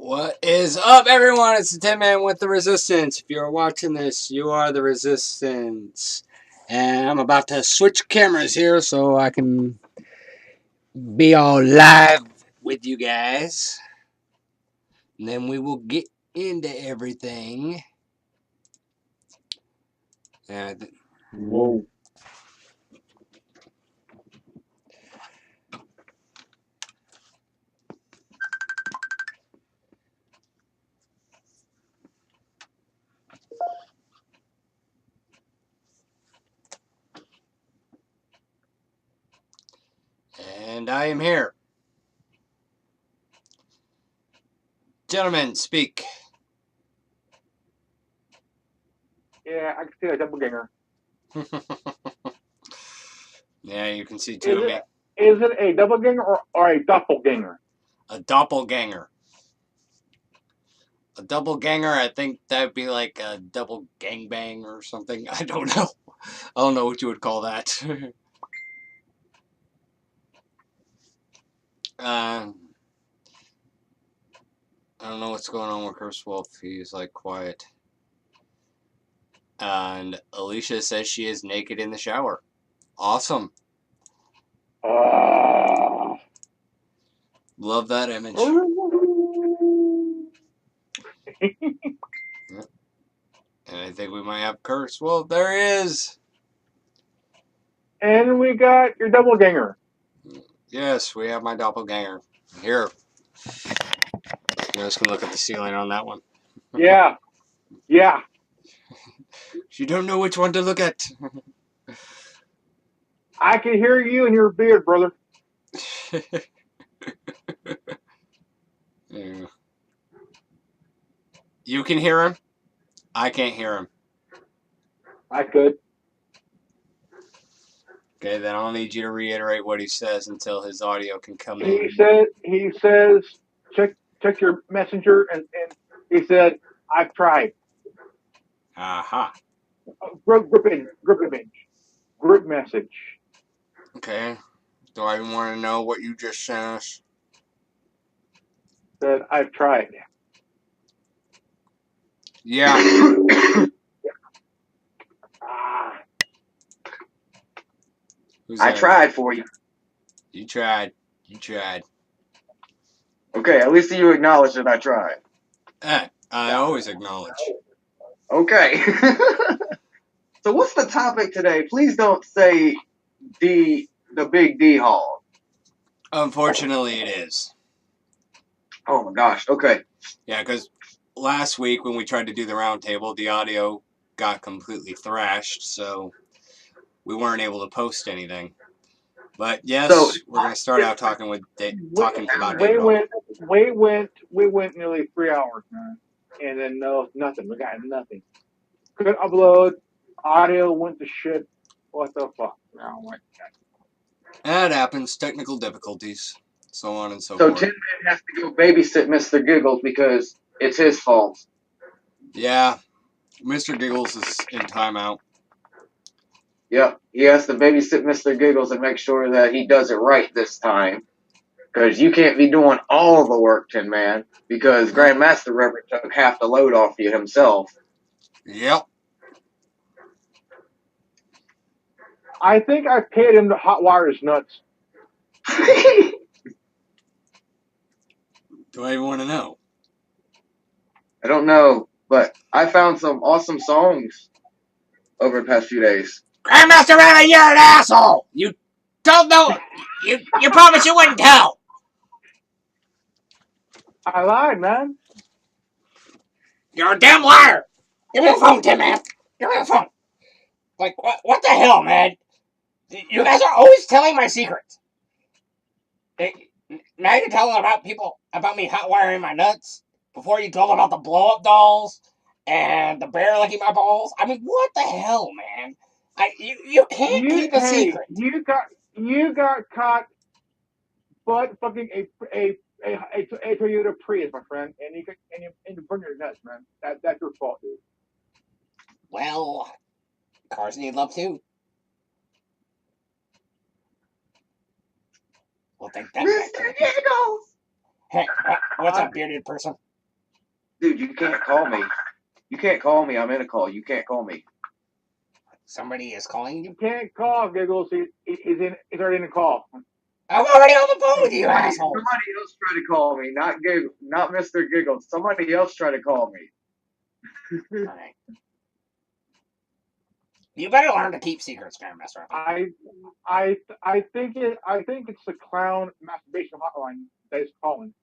What is up, everyone? It's the Tin Man with the Resistance. If you're watching this, you are the Resistance. And I'm about to switch cameras here so I can be all live with you guys. And then we will get into everything. Whoa. And I am here. Gentlemen, speak. Yeah, I can see a doppelganger. Yeah, you can see two of me. Is it a doppelganger or a doppelganger? A doppelganger. A double ganger, I think that'd be like a double gangbang or something. I don't know. I don't know what you would call that. I don't know what's going on with Curse Wolf. He's like quiet. And Alicia says she is naked in the shower. Awesome. Love that image. And I think we might have Curse Wolf. There he is. And we got your doppelganger. Yes, we have my doppelganger. Here. I'm just going to look at the ceiling on that one. Yeah. Yeah. You don't know which one to look at. I can hear you in your beard, brother. Yeah. You can hear him? I can't hear him. I could. Okay, then I'll need you to reiterate what he says until his audio can come in. He says, check your messenger, and he said, I've tried. Aha. Group message. Okay. Do I even want to know what you just sent us? Said, I've tried. Yeah. I tried for you. You tried. You tried. Okay, at least you acknowledge that I tried. I always acknowledge. Okay. So what's the topic today? Please don't say the big D Hogg. Unfortunately, it is. Oh my gosh. Okay. Yeah, because last week when we tried to do the roundtable, the audio got completely thrashed, so we weren't able to post anything. But yes, so, we're going to start out talking about David Hogg. We went nearly 3 hours, man, and then nothing. We got nothing. Couldn't upload. Audio went to shit. What the fuck? That happens. Technical difficulties, so on and so forth. So Tin Man has to go babysit Mr. Giggles because it's his fault. Yeah, Mr. Giggles is in timeout. Yep, he has to babysit Mr. Giggles and make sure that he does it right this time. Because you can't be doing all the work, Tin Man, because Grandmaster Reverend took half the load off you himself. Yep. I think I paid him to hotwire his nuts. Do I even want to know? I don't know, but I found some awesome songs over the past few days. Grandmaster Reverend, you're an asshole! You don't know. You promised you wouldn't tell. I lied, man. You're a damn liar. Give me the phone, Tin Man. Give me the phone. Like, what the hell, man? You guys are always telling my secrets. Now you're telling about me hotwiring my nuts before you told them about the blow-up dolls and the bear licking my balls. I mean, what the hell, man? You can't keep a secret. You got caught butt fucking a Toyota Prius, my friend, and you burned your nuts, man. That's your fault, dude. Well, cars need love too. We'll take that back. Mr. Giggles! Hey, what's up, bearded person? Dude, you can't call me. You can't call me. I'm in a call. You can't call me. Somebody is calling you? You can't call Giggles. He's already in the call. I'm already on the phone with you, Somebody asshole. else try to call me, not Mr. Giggles. Somebody else try to call me. Right. You better learn to keep secrets, Grandmaster. I think it's the clown masturbation hotline that is calling.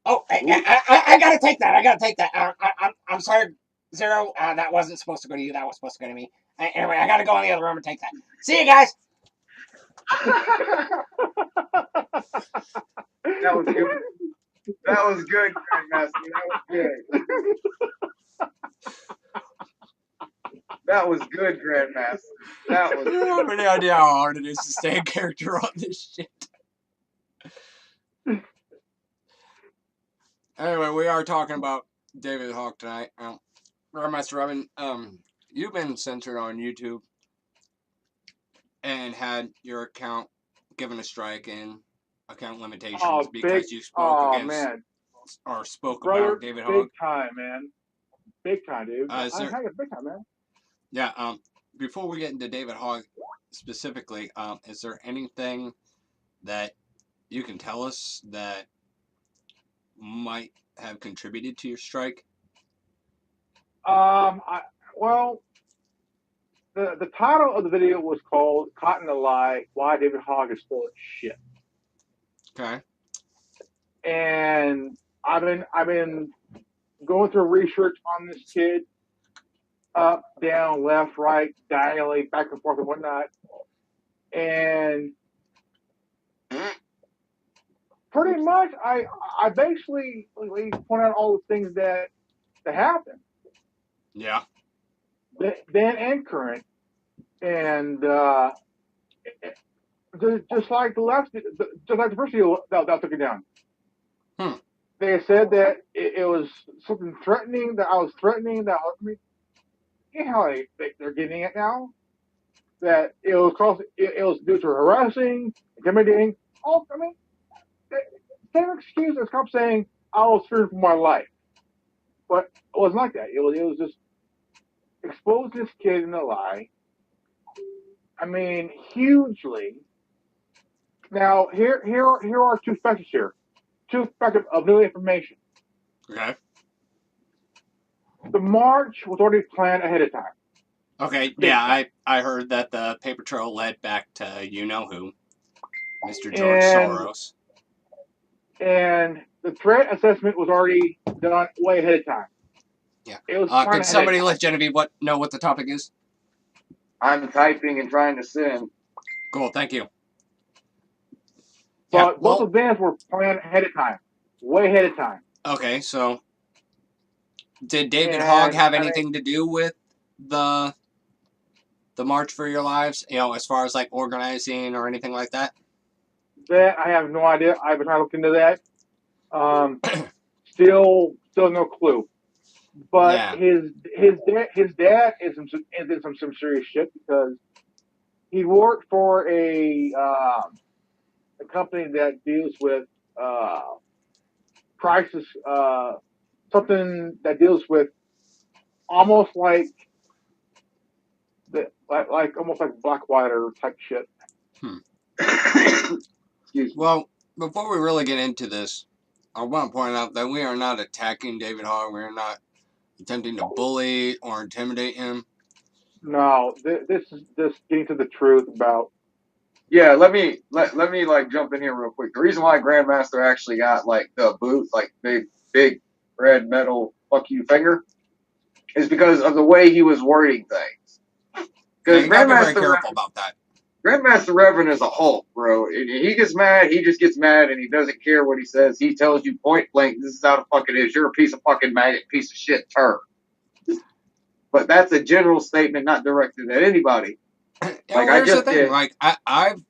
Oh, I gotta take that. I gotta take that. I'm sorry, Zero. That wasn't supposed to go to you. That was supposed to go to me. Anyway, I gotta go in the other room and take that. See you guys. That was good. That was good, Grandmaster. That was good. That was good, Grandmaster. That was. You don't have any idea how hard it is to stay in character on this shit. Anyway, we are talking about David Hogg tonight. Grandmaster Robin, you've been censored on YouTube and had your account given a strike and account limitations because you spoke against man. or spoke Brother, about David Hogg. Big time, man. Big time, dude. I had it big time, man. Yeah. Before we get into David Hogg specifically, is there anything that you can tell us that might have contributed to your strike? Well, the title of the video was called "Caught in a Lie: Why David Hogg is Full of Shit." Okay. And I've been going through research on this kid, up, down, left, right, diagonally, back and forth, and whatnot. And pretty much, I basically point out all the things that happened. Yeah. Then and current, and just like the first video that took it down. They said that it was something threatening, that I was threatening, that I mean, you know how they're getting it now. That it was due to harassing, intimidating. Oh, I mean, same excuse as cops saying I was fearing for my life, but it wasn't like that. It was just expose this kid in a lie. I mean, hugely. Now here are two factors here. Two factors of new information. Okay. The march was already planned ahead of time. Okay, yeah, I heard that the paper trail led back to you-know-who, Mr. George Soros. And the threat assessment was already done way ahead of time. Yeah. It was could somebody let Genevieve know what the topic is? I'm typing and trying to send. Cool, thank you. But yeah, both events were planned ahead of time. Way ahead of time. Okay, so did David Hogg have anything to do with the March for Your Lives? You know, as far as like organizing or anything like that? That I have no idea. I've been trying to look into that. Still no clue. But yeah. his dad is in some serious shit because he worked for a company that deals with prices, something that deals with almost like almost like Blackwater type shit. Excuse me. Well, before we really get into this, I want to point out that we are not attacking David Hogg. We are not attempting to bully or intimidate him. No, this is just getting to the truth about. Yeah, let me like jump in here real quick. The reason why Grandmaster actually got like the boot, like big red metal fuck you finger, is because of the way he was wording things. Because you gotta be very careful about that. Grandmaster Reverend is a Hulk, bro. He gets mad, he just gets mad, and he doesn't care what he says. He tells you point blank, this is how the fuck it is. You're a piece of fucking maggot, piece of shit turd. But that's a general statement, not directed at anybody. Like I just did. Like I've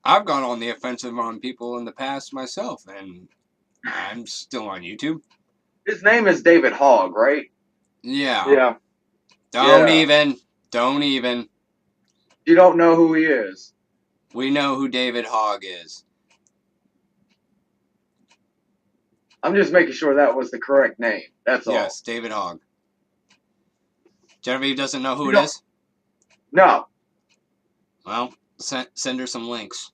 gone on the offensive on people in the past myself, and I'm still on YouTube. His name is David Hogg, right? Yeah. Yeah. Don't even. You don't know who he is. We know who David Hogg is. I'm just making sure that was the correct name. That's all. Yes, David Hogg. Genevieve doesn't know who You it know- is? No. Well, send her some links.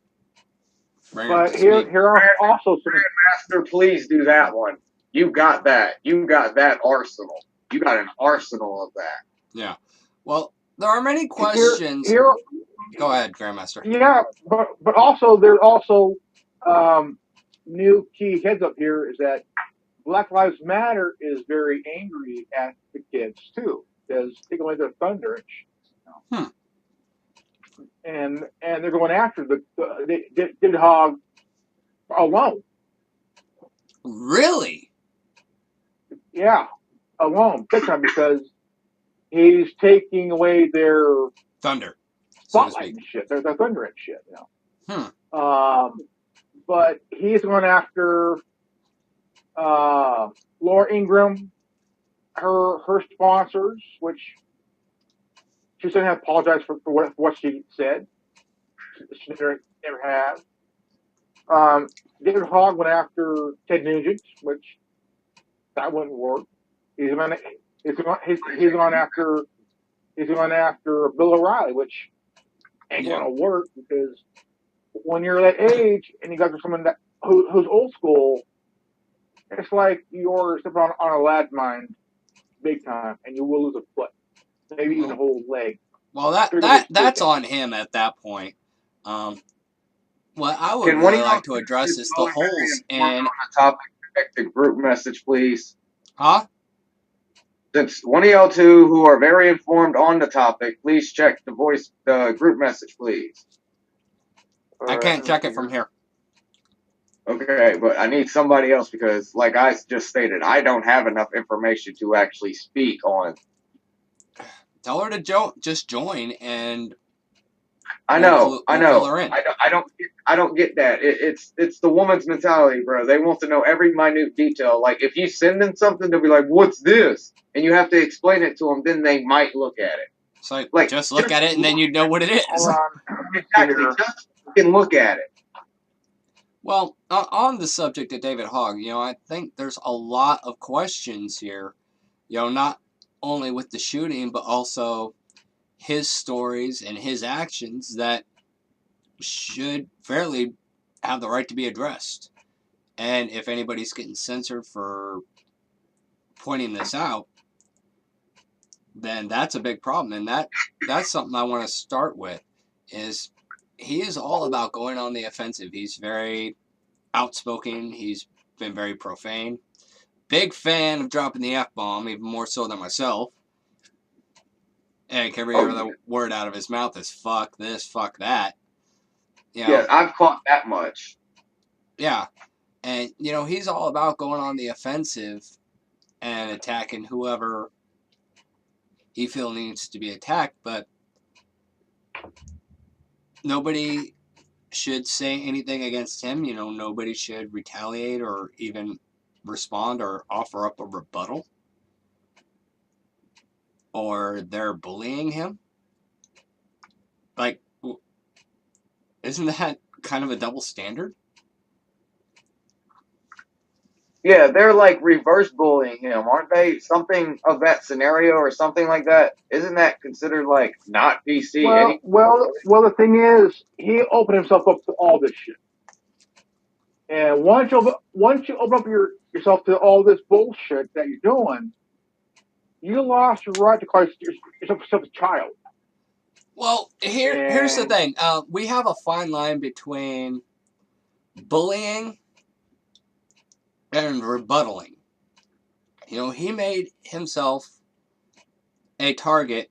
Bring her But up to speed. here are also some. Master, please do that one. You got that. You got that arsenal. You got an arsenal of that. Yeah. Well, there are many questions. Here, Go ahead, Grandmaster. yeah, but also there's also new key heads up here is that Black Lives Matter is very angry at the kids too, because taking away their thunder and shit. And they're going after the David Hogg alone. Really? Yeah, alone, big time, because he's taking away their Thunder, so to spotlight speak. and shit, their thunder and shit. Hmm. But he's going after Laura Ingraham, her sponsors, which she shouldn't have apologized for what she said. She never have. David Hogg went after Ted Nugent, which that wouldn't work. He's going after Bill O'Reilly, which ain't going to work, because when you're that age and you got someone who's old school, it's like you're stepping on a landmine big time, and you will lose a foot, maybe even a whole leg. Well, that's on him at that point. What I would Can one really of like to y'all address is the holes in. on the topic, check the group message, please. Huh? Since one of y'all two who are very informed on the topic, please check the group message, please. I can't check it from here. Okay, but I need somebody else because, like I just stated, I don't have enough information to actually speak on. Tell her to just join, and I know. fill her in. I don't get that. It's the woman's mentality, bro. They want to know every minute detail. Like, if you send them something, they'll be like, "What's this?" And you have to explain it to them. Then they might look at it. It's like just look at it, and then you know what it is. Exactly. Just fucking look at it. Well, on the subject of David Hogg, I think there's a lot of questions here. Not only with the shooting, but also his stories and his actions that should fairly have the right to be addressed. And if anybody's getting censored for pointing this out, then that's a big problem. And that's something I want to start with, is he is all about going on the offensive. He's very outspoken. He's been very profane. Big fan of dropping the F-bomb, even more so than myself. And every other word out of his mouth is fuck this, fuck that. Yeah, I've caught that much. Yeah. And, he's all about going on the offensive and attacking whoever he feels needs to be attacked, but nobody should say anything against him. Nobody should retaliate or even respond or offer up a rebuttal. Or they're bullying him. Like, isn't that kind of a double standard? Yeah, they're like reverse bullying him, aren't they? Something of that scenario or something like that. Isn't that considered like not PC? Well, the thing is, he opened himself up to all this shit. And once you open up yourself to all this bullshit that you're doing, you lost your right to call yourself a child. Well, here's the thing. We have a fine line between bullying and rebuttaling. He made himself a target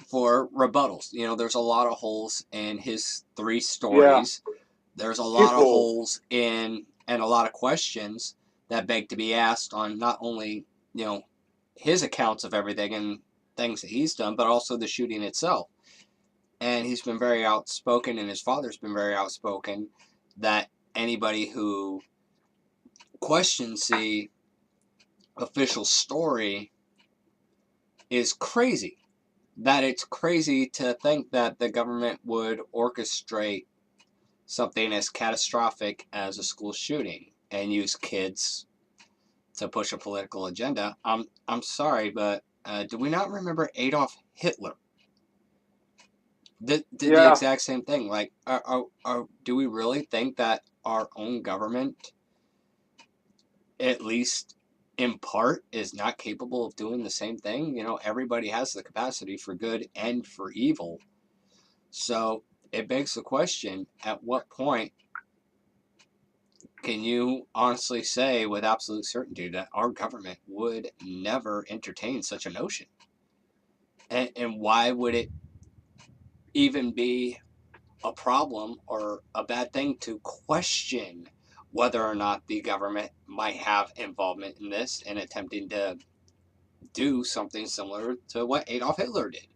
for rebuttals. There's a lot of holes in his 3 stories. Yeah. There's a lot of holes and a lot of questions that beg to be asked on not only, his accounts of everything and things that he's done, but also the shooting itself. And he's been very outspoken, and his father's been very outspoken, that anybody who questions the official story is crazy. That it's crazy to think that the government would orchestrate something as catastrophic as a school shooting and use kids to push a political agenda. I'm sorry, but do we not remember Adolf Hitler? Did the Yeah. exact same thing. Like, do we really think that our own government, at least in part, is not capable of doing the same thing? You know, everybody has the capacity for good and for evil. So it begs the question, at what point can you honestly say with absolute certainty that our government would never entertain such a notion? And why would it even be a problem or a bad thing to question whether or not the government might have involvement in this and attempting to do something similar to what Adolf Hitler did?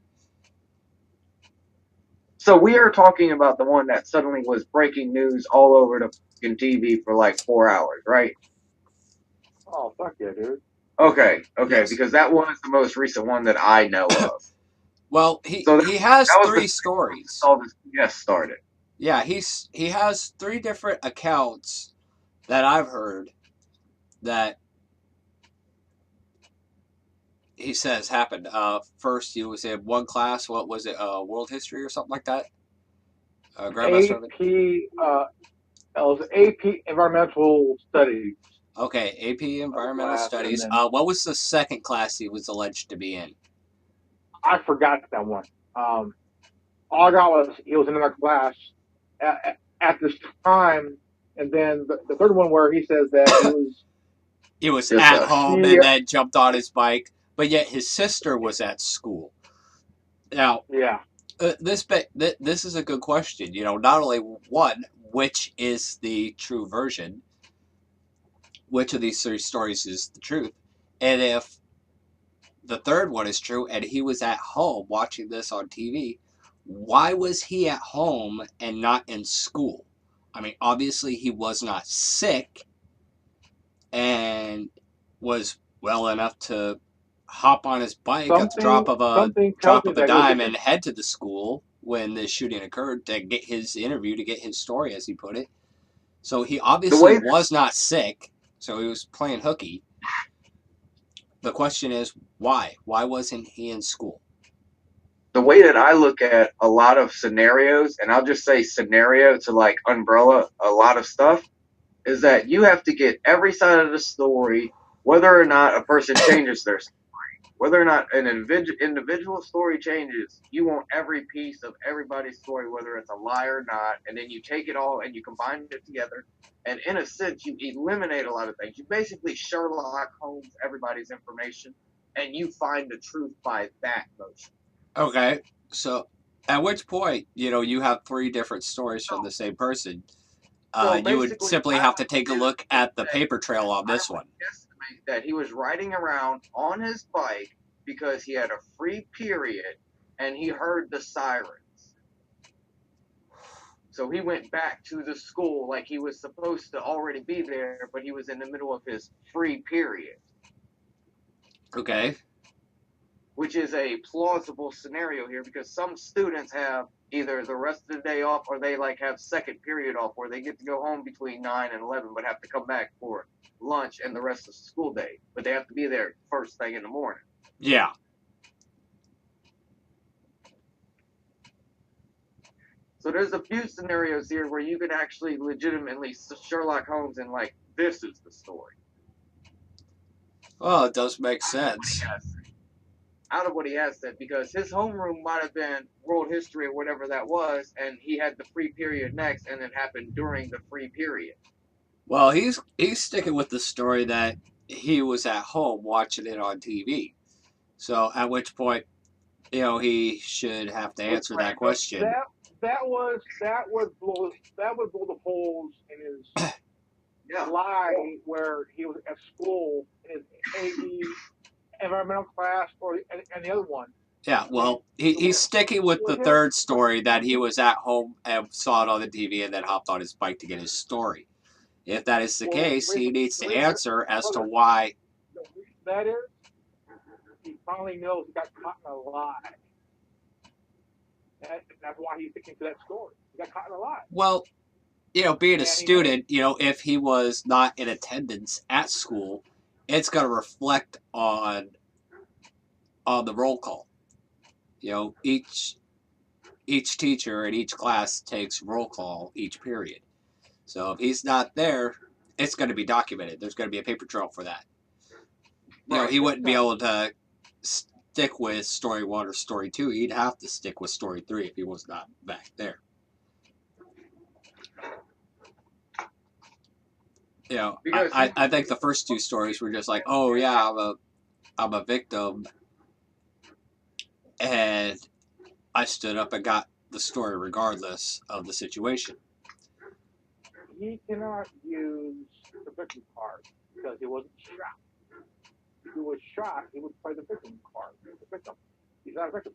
So we are talking about the one that suddenly was breaking news all over the fucking TV for like 4 hours, right? Oh, fuck yeah, dude. Okay, Yes. because that was the most recent one that I know of. Well, So he has that was three the stories. all this BS started. Yeah, he has three different accounts that I've heard that he says happened. First, he was in one class. What was it? World history or something like that. Grandmaster. AP, it was AP Environmental Studies Okay, AP Environmental class, and Studies. then What was the second class he was alleged to be in? I forgot that one. All I got was he was in another class at this time, and then the third one where he says that he was He was Yes, at sir. home and then jumped on his bike, but yet his sister was at school. Now, yeah. this is a good question. You know, not only one, which is the true version, which of these three stories is the truth, and if the third one is true and he was at home watching this on TV, why was he at home and not in school? I mean, obviously he was not sick and was well enough to hop on his bike at the Something tells drop me of a that he was dime and head to the school when the shooting occurred to get his interview, to get his story, as he put it. So he The obviously way was not sick, so he was playing hooky. The question is, why? Why wasn't he in school? the way that I look at a lot of scenarios, and I'll just say scenario to like umbrella a lot of stuff, is that you have to get every side of the story, whether or not a person changes their story, whether or not an individual story changes. You want every piece of everybody's story, whether it's a lie or not, and then you take it all and you combine it together. And in a sense, you eliminate a lot of things. You basically Sherlock Holmes everybody's information, and you find the truth by that motion. Okay, so at which point, you know, you have three different stories from the same person. So You would basically, simply have to take a look at the paper trail on this one. Estimate that he was riding around on his bike because he had a free period and he heard the sirens. So he went back to the school like he was supposed to already be there, but he was in the middle of his free period, Okay. which is a plausible scenario here because some students have either the rest of the day off or they like have second period off where they get to go home between 9 and 11 but have to come back for lunch and the rest of the school day, but they have to be there first thing in the morning. Yeah. So there's a few scenarios here where you could actually legitimately Sherlock Holmes and like, this is the story. Well, it does make sense. Out of what he has said, because his homeroom might have been world history or whatever that was, and he had the free period next, and it happened during the free period. Well, he's sticking with the story that he was at home watching it on TV. So at which point, you know, he should have to answer that question. That would blow the holes in his lie where he was at school in his AE environmental class and the other one. Yeah, well, he's sticking with the third story that he was at home and saw it on the TV and then hopped on his bike to get his story. If that is the case, he needs to answer as to why. The reason that is, he finally knows he got caught in a lie. That's why he's sticking to that story. He got caught in a lie. Well, you know, being a student, you know, if he was not in attendance at school, it's going to reflect on the roll call. You know, each teacher in each class takes roll call each period. So if he's not there, it's going to be documented. There's going to be a paper trail for that. You know, he wouldn't be able to stick with story 1 or story 2. He'd have to stick with story 3 if he was not back there. You know, I think the first 2 stories were just like, oh yeah, I'm a victim, and I stood up and got the story regardless of the situation. He cannot use the victim card because he wasn't shot. If he was shot, he would play the victim card. The victim. He's not a victim.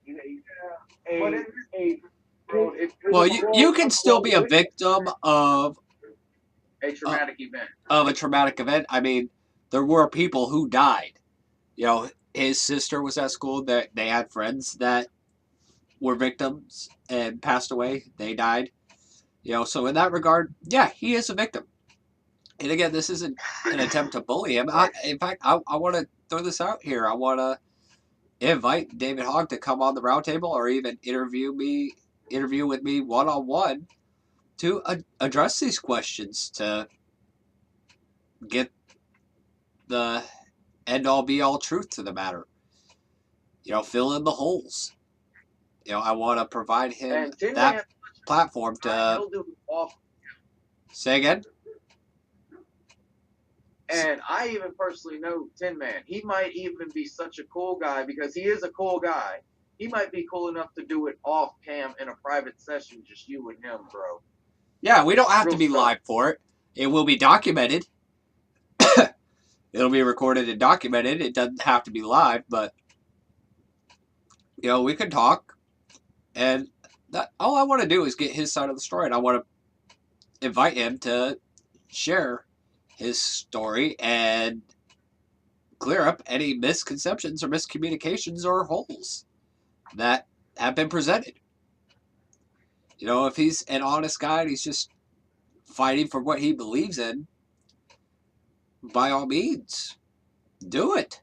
Well, you can still be a victim of a traumatic event. Of a traumatic event. I mean, there were people who died. You know, his sister was at school. That they had friends that were victims and passed away. They died. You know, so in that regard, yeah, he is a victim. And again, this isn't an attempt to bully him. In fact, I want to throw this out here. I want to invite David Hogg to come on the roundtable, or even interview with me one-on-one to address these questions, to get the end-all be-all truth to the matter. You know, fill in the holes. You know, I want to provide him that platform to... Say again? And I even personally know Tin Man. He might even be such a cool guy, because he is a cool guy. He might be cool enough to do it off cam in a private session, just you and him, bro. Yeah, we don't have to be live for it. It will be documented. It'll be recorded and documented. It doesn't have to be live, but you know, we can talk. And all I want to do is get his side of the story, and I want to invite him to share his story and clear up any misconceptions or miscommunications or holes that have been presented. You know, if he's an honest guy and he's just fighting for what he believes in, by all means, do it.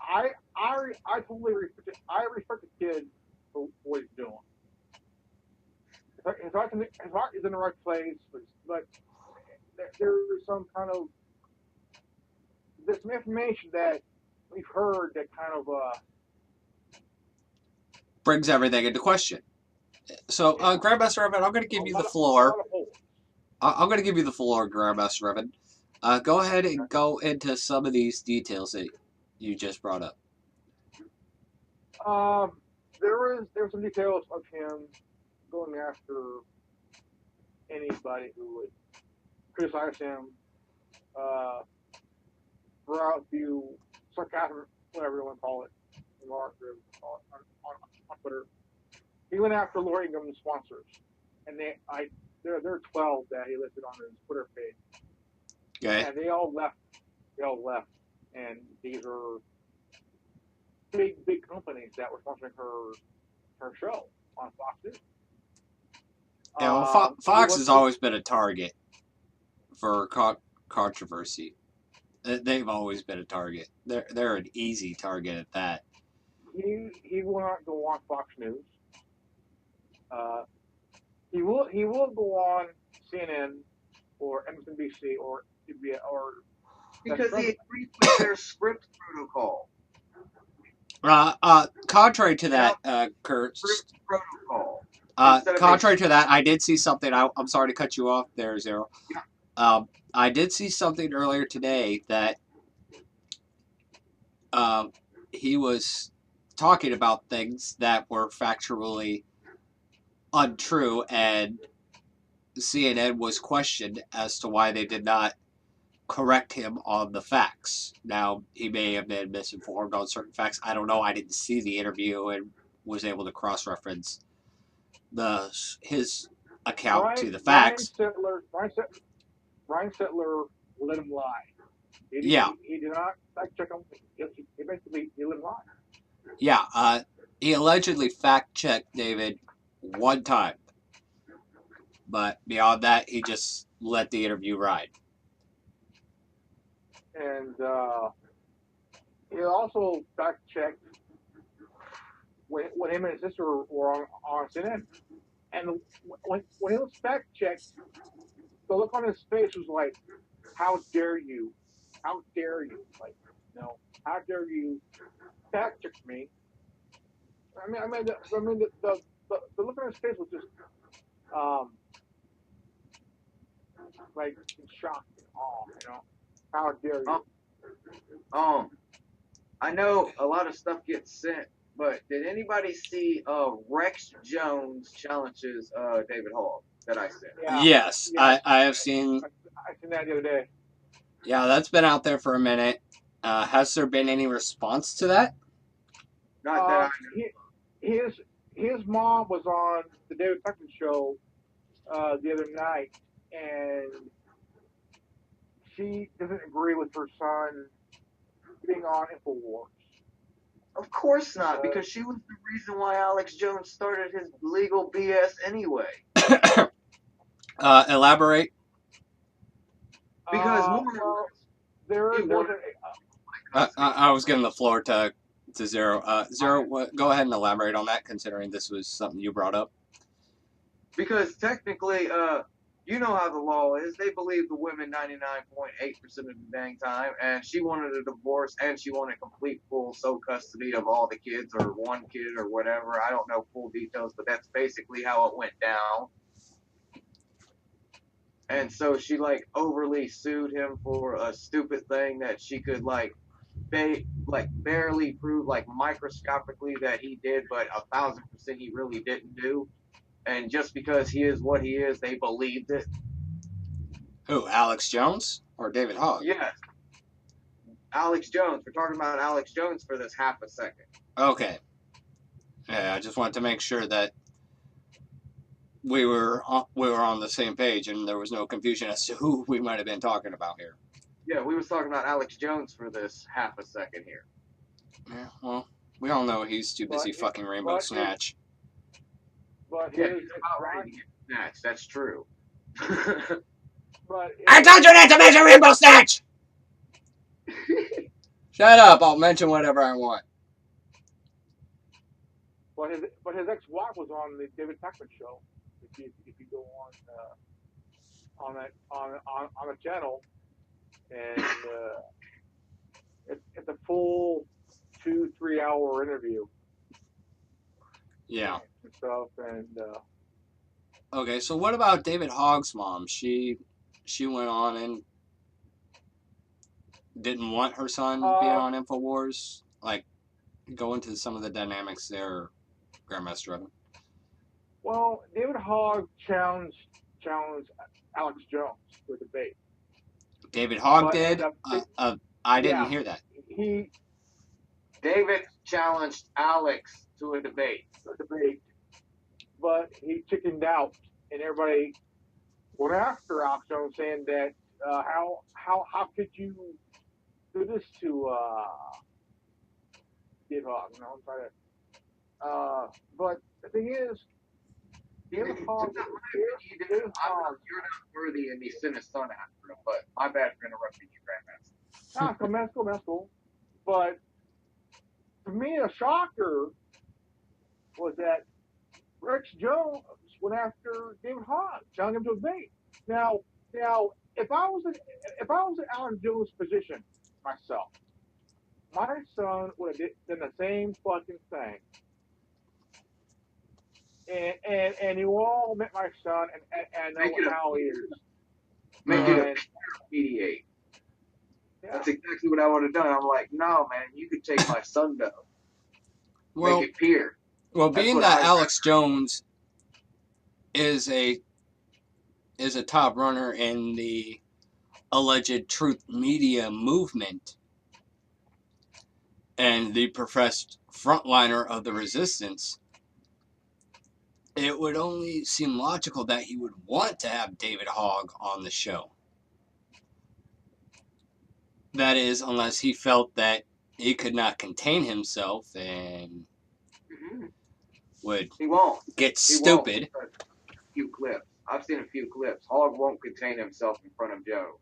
I totally respect it. I respect the kid for what he's doing. His heart is in the right place, but there is some kind of there's some information that we've heard that kind of brings everything into question. So, Grandmaster Evan, I'm going to give you the floor. I'm going to give you the floor, Grandmaster Evan. Go ahead and go into some of these details that you just brought up. There were some details of him going after anybody who would criticize him, throw out view, sarcasm, whatever you want to call it, on Twitter. He went after Lord Ingram's sponsors, and there are 12 that he listed on his Twitter page. Okay. And they all left. And these are big companies that were sponsoring her show on Fox News. Yeah, well, Fox has always been a target for controversy. They've always been a target. They're an easy target at that. He will not go on Fox News. He will go on CNN or MSNBC or CBS or because he agrees with their script protocol. Contrary to that, Kurt. Script protocol. Contrary to that, I did see something. I'm sorry to cut you off there, Zero. Yeah. I did see something earlier today that he was talking about things that were factually untrue, and CNN was questioned as to why they did not correct him on the facts. Now, he may have been misinformed on certain facts. I don't know. I didn't see the interview and was able to cross-reference his account to the facts. Ryan Settler let him lie. He did not fact-check him. He basically let him lie. Yeah, he allegedly fact-checked David one time. But beyond that, he just let the interview ride. And he also fact checked when him and his sister were on CNN. And when he was fact checked, the look on his face was like, "How dare you? How dare you? Like, how dare you fact check me?" The look on his face was just um, like in shock and awe. How dare you? I know a lot of stuff gets sent, but did anybody see Rex Jones challenges David Hogg that I sent? Yeah. Yes, Yeah. I have seen. I seen that the other day. Yeah, that's been out there for a minute. Has there been any response to that? Not that I know. His mom was on the David Tucker show the other night, and she doesn't agree with her son being on Infowars. Of course not, because she was the reason why Alex Jones started his legal BS anyway. Elaborate. Because I was giving the floor to Zero. Zero, go ahead and elaborate on that, considering this was something you brought up. Because technically, you know how the law is. They believe the women 99.8% of the dang time, and she wanted a divorce, and she wanted complete full sole custody of all the kids, or one kid, or whatever. I don't know full details, but that's basically how it went down. And so she overly sued him for a stupid thing that she could barely prove microscopically that he did, but 1,000% he really didn't do. And just because he is what he is, they believed it. Who, Alex Jones or David Hogg? Yes. Alex Jones. We're talking about Alex Jones for this half a second. Okay. Yeah, I just wanted to make sure that we were on the same page and there was no confusion as to who we might have been talking about here. Yeah, we was talking about Alex Jones for this half a second here. Yeah, well, we all know he's too busy fucking Rainbow Snatch. But he's about ready to get snatched. That's true. I told you not to mention Rainbow Snatch! Shut up, I'll mention whatever I want. But his ex-wife was on the David Tucker show. If you go on the channel, and it's a full 2-3 hour interview. Yeah. And stuff and. Okay, so what about David Hogg's mom? She went on and didn't want her son being on Infowars. Go into some of the dynamics there, Grandmaster Evan. Well, David Hogg challenged Alex Jones to a debate. David Hogg did? I didn't hear that. David challenged Alex to a debate. But he chickened out, and everybody went after Alex Jones, saying that how could you do this to David Hogg? But the thing is, David Hogg, you're not worthy, and he sent his son after him. But my bad for interrupting you, Grandmaster. That's cool. But to me, a shocker was that Rex Jones went after David Hogg, telling him to debate. Now, if I was in Alan Jones' position myself, my son would have done the same fucking thing. And you all met my son and know how he is. Make it mediate. Yeah. That's exactly what I would have done. I'm like, no, man, you could take my son though. Well, make it peer. Well, being that Alex Jones is a top runner in the alleged truth media movement and the professed frontliner of the resistance, it would only seem logical that he would want to have David Hogg on the show. That is, unless he felt that he could not contain himself and would get stupid. A few clips. I've seen a few clips. Hogg won't contain himself in front of Jones.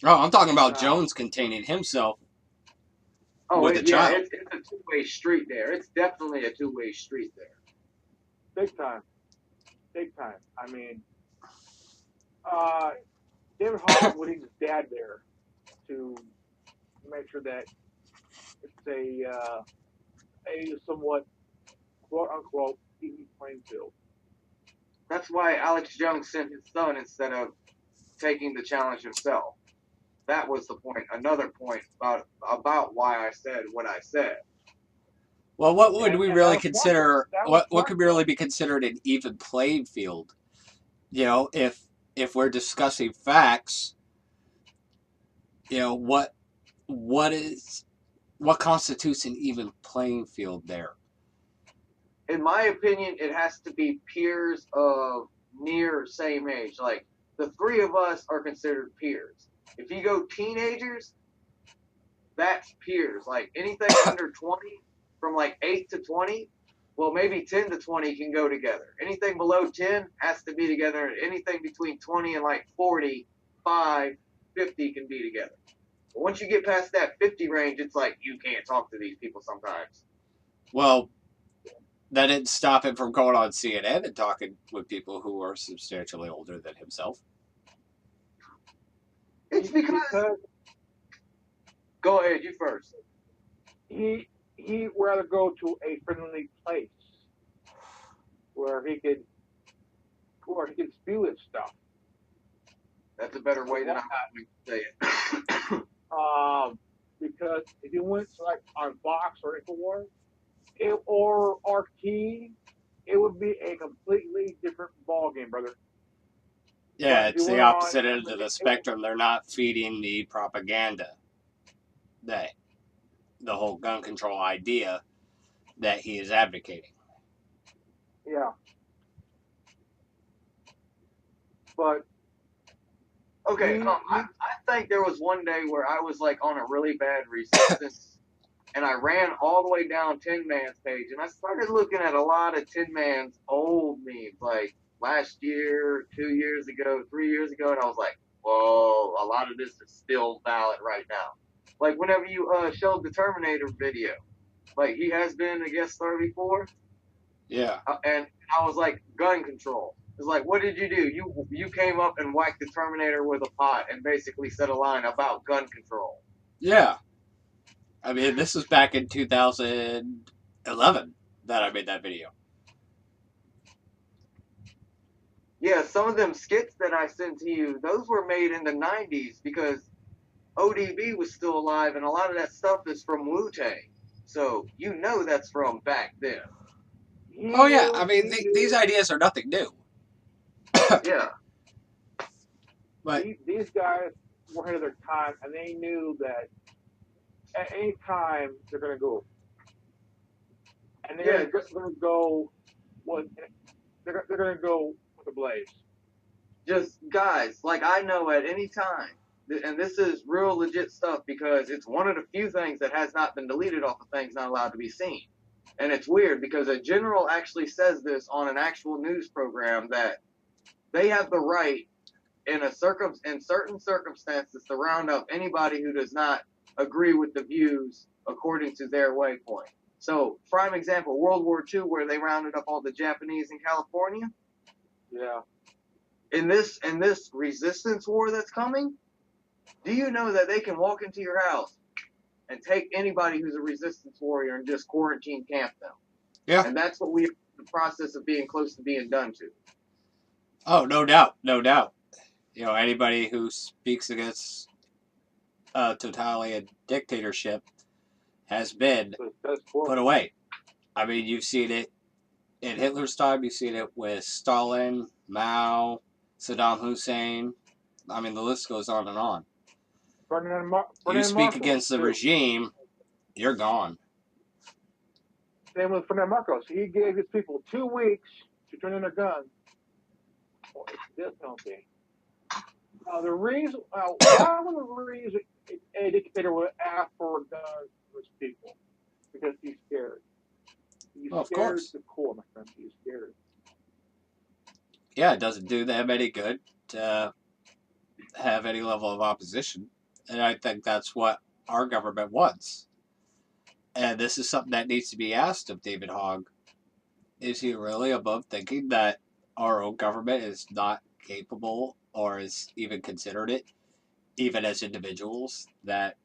Oh, I'm talking about No. Jones containing himself Oh, with a yeah, child. it's a two-way street there. It's definitely a two-way street there. Big time. Big time. I mean, uh, David Hogg would need his dad there to make sure that it's a somewhat quote unquote even playing field. That's why Alex Jones sent his son instead of taking the challenge himself. That was the point. Another point about why I said what I said. Well, what would we And that really was smart. consider? That was What smart. could really be considered an even playing field? You know, if we're discussing facts, you know what constitutes an even playing field there? In my opinion, it has to be peers of near same age. Like the three of us are considered peers. If you go teenagers, that's peers. Like anything under 20, from like 8 to 20, well, maybe 10 to 20 can go together. Anything below 10 has to be together. Anything between 20 and like 45, 50 can be together. But once you get past that 50 range, it's like you can't talk to these people sometimes. Well, that didn't stop him from going on CNN and talking with people who are substantially older than himself. It's because go ahead, you first. He'd rather go to a friendly place where he could spew his stuff. That's a better way than I'm going to say it. Because if you went to like on Fox or InfoWars or RT, it would be a completely different ball game, brother. Yeah, it's the opposite end of the spectrum. They're not feeding the propaganda that the whole gun control idea that he is advocating. Yeah. But okay, I think there was one day where I was like on a really bad resistance, and I ran all the way down Tin Man's page, and I started looking at a lot of Tin Man's old memes, like last year, 2 years ago, 3 years ago, and I was like, whoa, a lot of this is still valid right now. Like whenever you showed the Terminator video, like he has been a guest star before. Yeah. And I was like, gun control. It's like, what did you do? You came up and whacked the Terminator with a pot and basically said a line about gun control. Yeah. I mean, this was back in 2011 that I made that video. Yeah, some of them skits that I sent to you, those were made in the 90s because ODB was still alive, and a lot of that stuff is from Wu-Tang. So you know that's from back then. Oh, yeah. I mean, these ideas are nothing new. Yeah. But these guys were ahead of their time, and they knew that at any time they're going to go. And they're going to go with a blaze. Just guys, like I know at any time, and this is real legit stuff because it's one of the few things that has not been deleted off of things not allowed to be seen. And it's weird because a general actually says this on an actual news program that they have the right in certain circumstances to round up anybody who does not agree with the views according to their waypoint. So, prime example, World War II, where they rounded up all the Japanese in California. Yeah. In this resistance war that's coming, do you know that they can walk into your house and take anybody who's a resistance warrior and just quarantine camp them? Yeah. And that's what we're in the process of being close to being done to. Oh, no doubt. No doubt. You know, anybody who speaks against totalitarian dictatorship has been put away. I mean, you've seen it in Hitler's time. You've seen it with Stalin, Mao, Saddam Hussein. I mean, the list goes on and on. You speak against the regime, you're gone. Same with Fernando Marcos. He gave his people 2 weeks to turn in their guns. Well, it's death penalty. The reason, why would the reason a dictator would ask for guns for his people? Because he's scared. He's scared to the core, my friend. He's scared. Yeah, it doesn't do them any good to have any level of opposition. And I think that's what our government wants. And this is something that needs to be asked of David Hogg. Is he really above thinking that our own government is not capable or is even considered it, even as individuals, that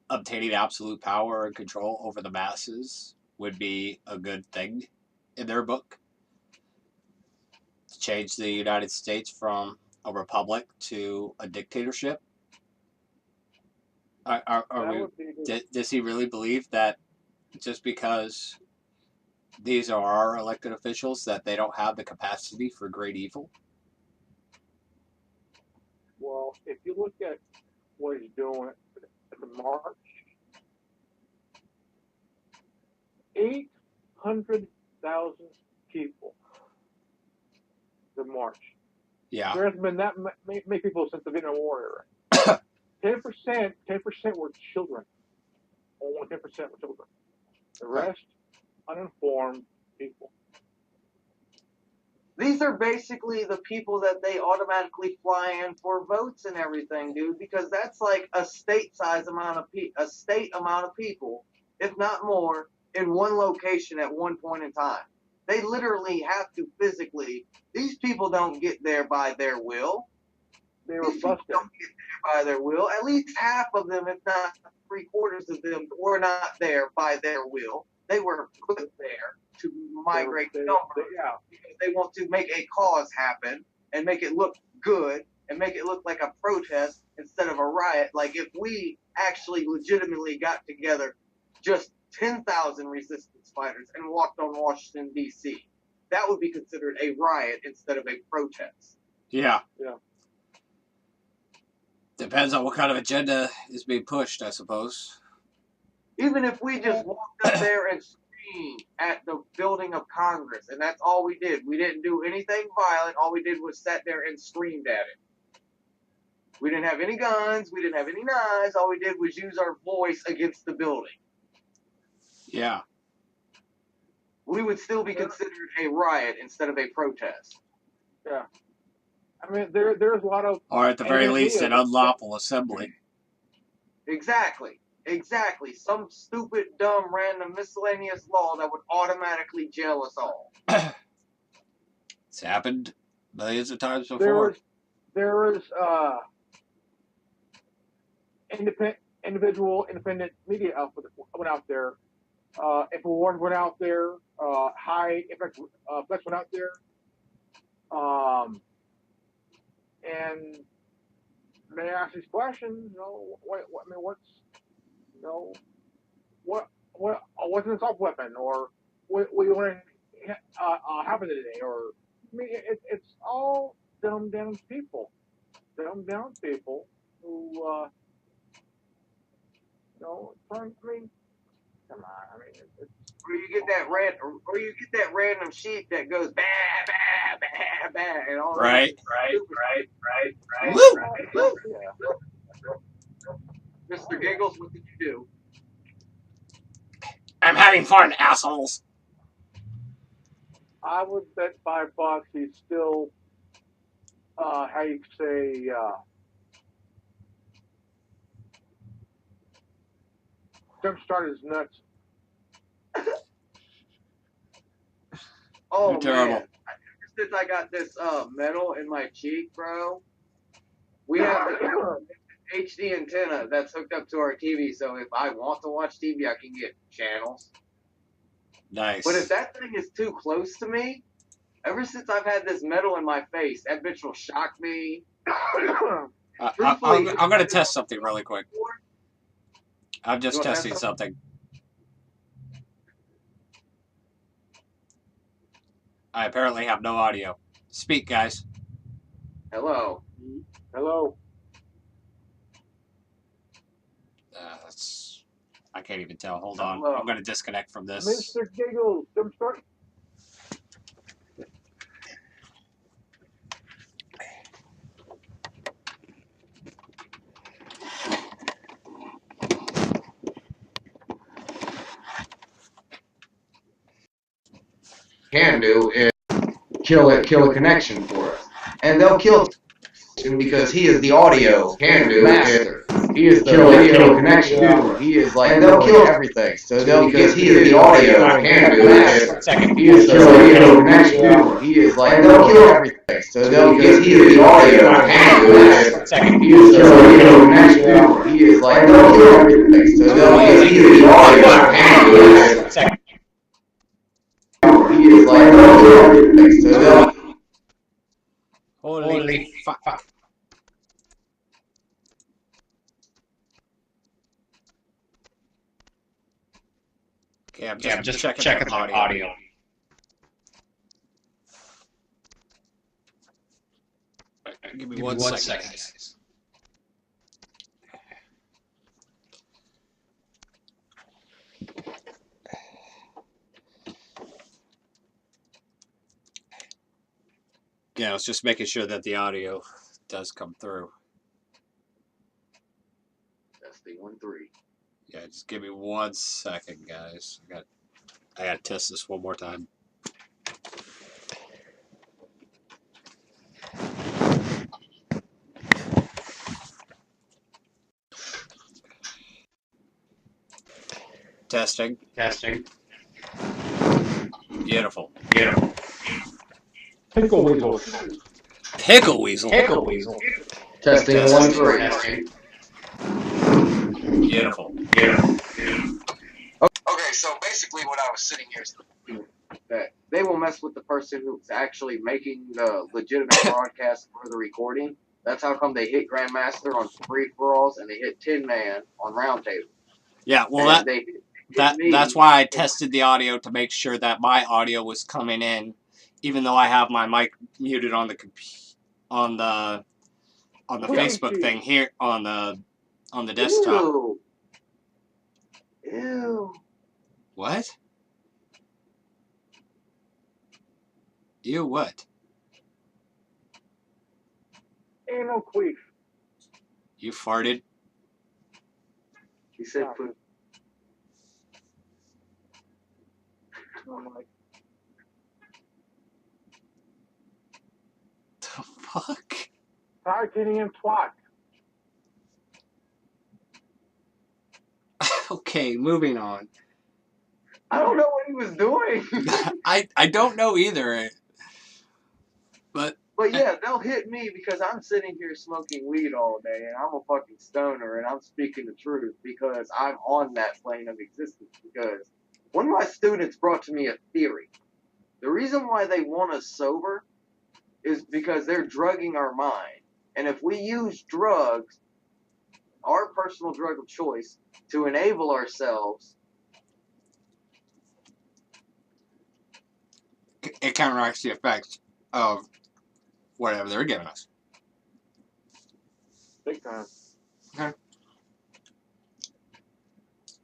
obtaining absolute power and control over the masses would be a good thing in their book? To change the United States from a republic to a dictatorship? Does he really believe that just because these are our elected officials that they don't have the capacity for great evil? Well, if you look at what he's doing at the march, 800,000 people. The march. Yeah. There hasn't been that many people since the Vietnam War era. 10% were children. Only 10% were children. The rest, uninformed people. These are basically the people that they automatically fly in for votes and everything, dude, because that's like a state-size amount of people, if not more, in one location at one point in time. They literally have to physically. These people don't get there by their will. They were busted. Don't get there by their will. At least half of them, if not 3/4 of them, were not there by their will. They were put there to migrate numbers because they want to make a cause happen and make it look good and make it look like a protest instead of a riot. Like if we actually legitimately got together, just 10,000 resistance fighters and walked on Washington, D.C., that would be considered a riot instead of a protest. Yeah. Yeah. Depends on what kind of agenda is being pushed, I suppose. Even if we just walked up there and screamed at the building of Congress, and that's all we did. We didn't do anything violent. All we did was sat there and screamed at it. We didn't have any guns. We didn't have any knives. All we did was use our voice against the building. Yeah. We would still be considered a riot instead of a protest. Yeah. I mean, there's a lot of... Or at the very least, an unlawful assembly. Exactly. Some stupid, dumb, random, miscellaneous law that would automatically jail us all. It's happened millions of times before. There was independent media output that went out there. InfoWars went out there. High Impact Flex went out there. And they ask these questions. What's an assault weapon, or what you want to happen today, or it's all dumbed down people who come on. I mean, it's or you get that random sheep that goes bah bah bah bah and all right. Woo! Mr. Giggles, what did you do? I'm having fun, assholes. I would bet $5 he's still how you say jump started his nuts. Oh, you're terrible. Man. Ever since I got this metal in my cheek, bro, we have the HD antenna that's hooked up to our TV, so if I want to watch TV, I can get channels. Nice. But if that thing is too close to me, ever since I've had this metal in my face, that bitch will shock me. I'm going to test something really quick. I'm just testing something. I apparently have no audio. Speak, guys. Hello. I can't even tell. Hold on. Hello. I'm going to disconnect from this. Mr. Giggles, jump start. Can do is kill a connection for us. and they'll kill because he is the audio master. He is the video connection. He is like, and they'll kill everything. So they'll because he is the audio master. He is the video connection. He is like, and they'll kill everything. So they'll because he is the audio master. He is the video connection. He is like, and they'll kill everything. So they'll because he is the audio master. He is like, they'll kill everything. So they'll. Holy fuck. Okay, I'm just checking the audio. Give me one second. Yeah, I was just making sure that the audio does come through. That's the 1-3. Yeah, just give me 1 second, guys. I gotta test this one more time. Testing. Beautiful. Pickle weasel. Pickle weasel. Testing 1-3. Beautiful. Okay, so basically what I was sitting here saying that they will mess with the person who's actually making the legitimate broadcast for the recording. That's how come they hit Grandmaster on free-for-alls and they hit Tin Man on Roundtable. Yeah, well, and that's why I tested the audio to make sure that my audio was coming in, even though I have my mic muted on the Facebook thing here on the desktop. Ew. What? Ew, what? Ain't no queef. You farted? He said poop. I'm like, The fuck? titanium twat. Okay, moving on. I don't know what he was doing. I don't know either. But yeah, they'll hit me because I'm sitting here smoking weed all day and I'm a fucking stoner and I'm speaking the truth because I'm on that plane of existence. Because one of my students brought to me a theory. The reason why they want us sober is because they're drugging our mind. And if we use drugs, our personal drug of choice, to enable ourselves, it counteracts the effects of whatever they're giving us. Big time. Okay.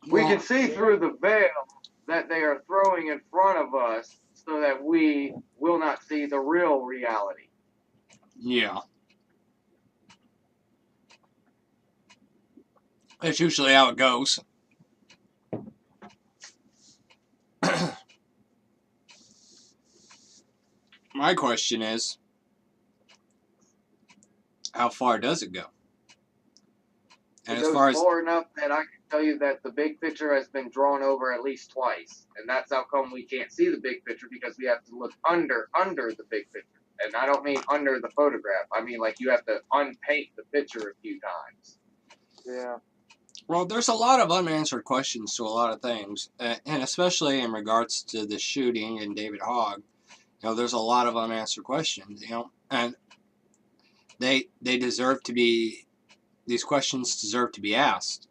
We can see through the veil that they are throwing in front of us so that we will not see the real reality. Yeah. That's usually how it goes. My question is, how far does it go? And it goes far enough that I can tell you that the big picture has been drawn over at least twice. And that's how come we can't see the big picture, because we have to look under the big picture. And I don't mean under the photograph. I mean like you have to unpaint the picture a few times. Yeah. Well, there's a lot of unanswered questions to a lot of things, and especially in regards to the shooting and David Hogg. You know, there's a lot of unanswered questions, you know, and they deserve to be, these questions deserve to be asked.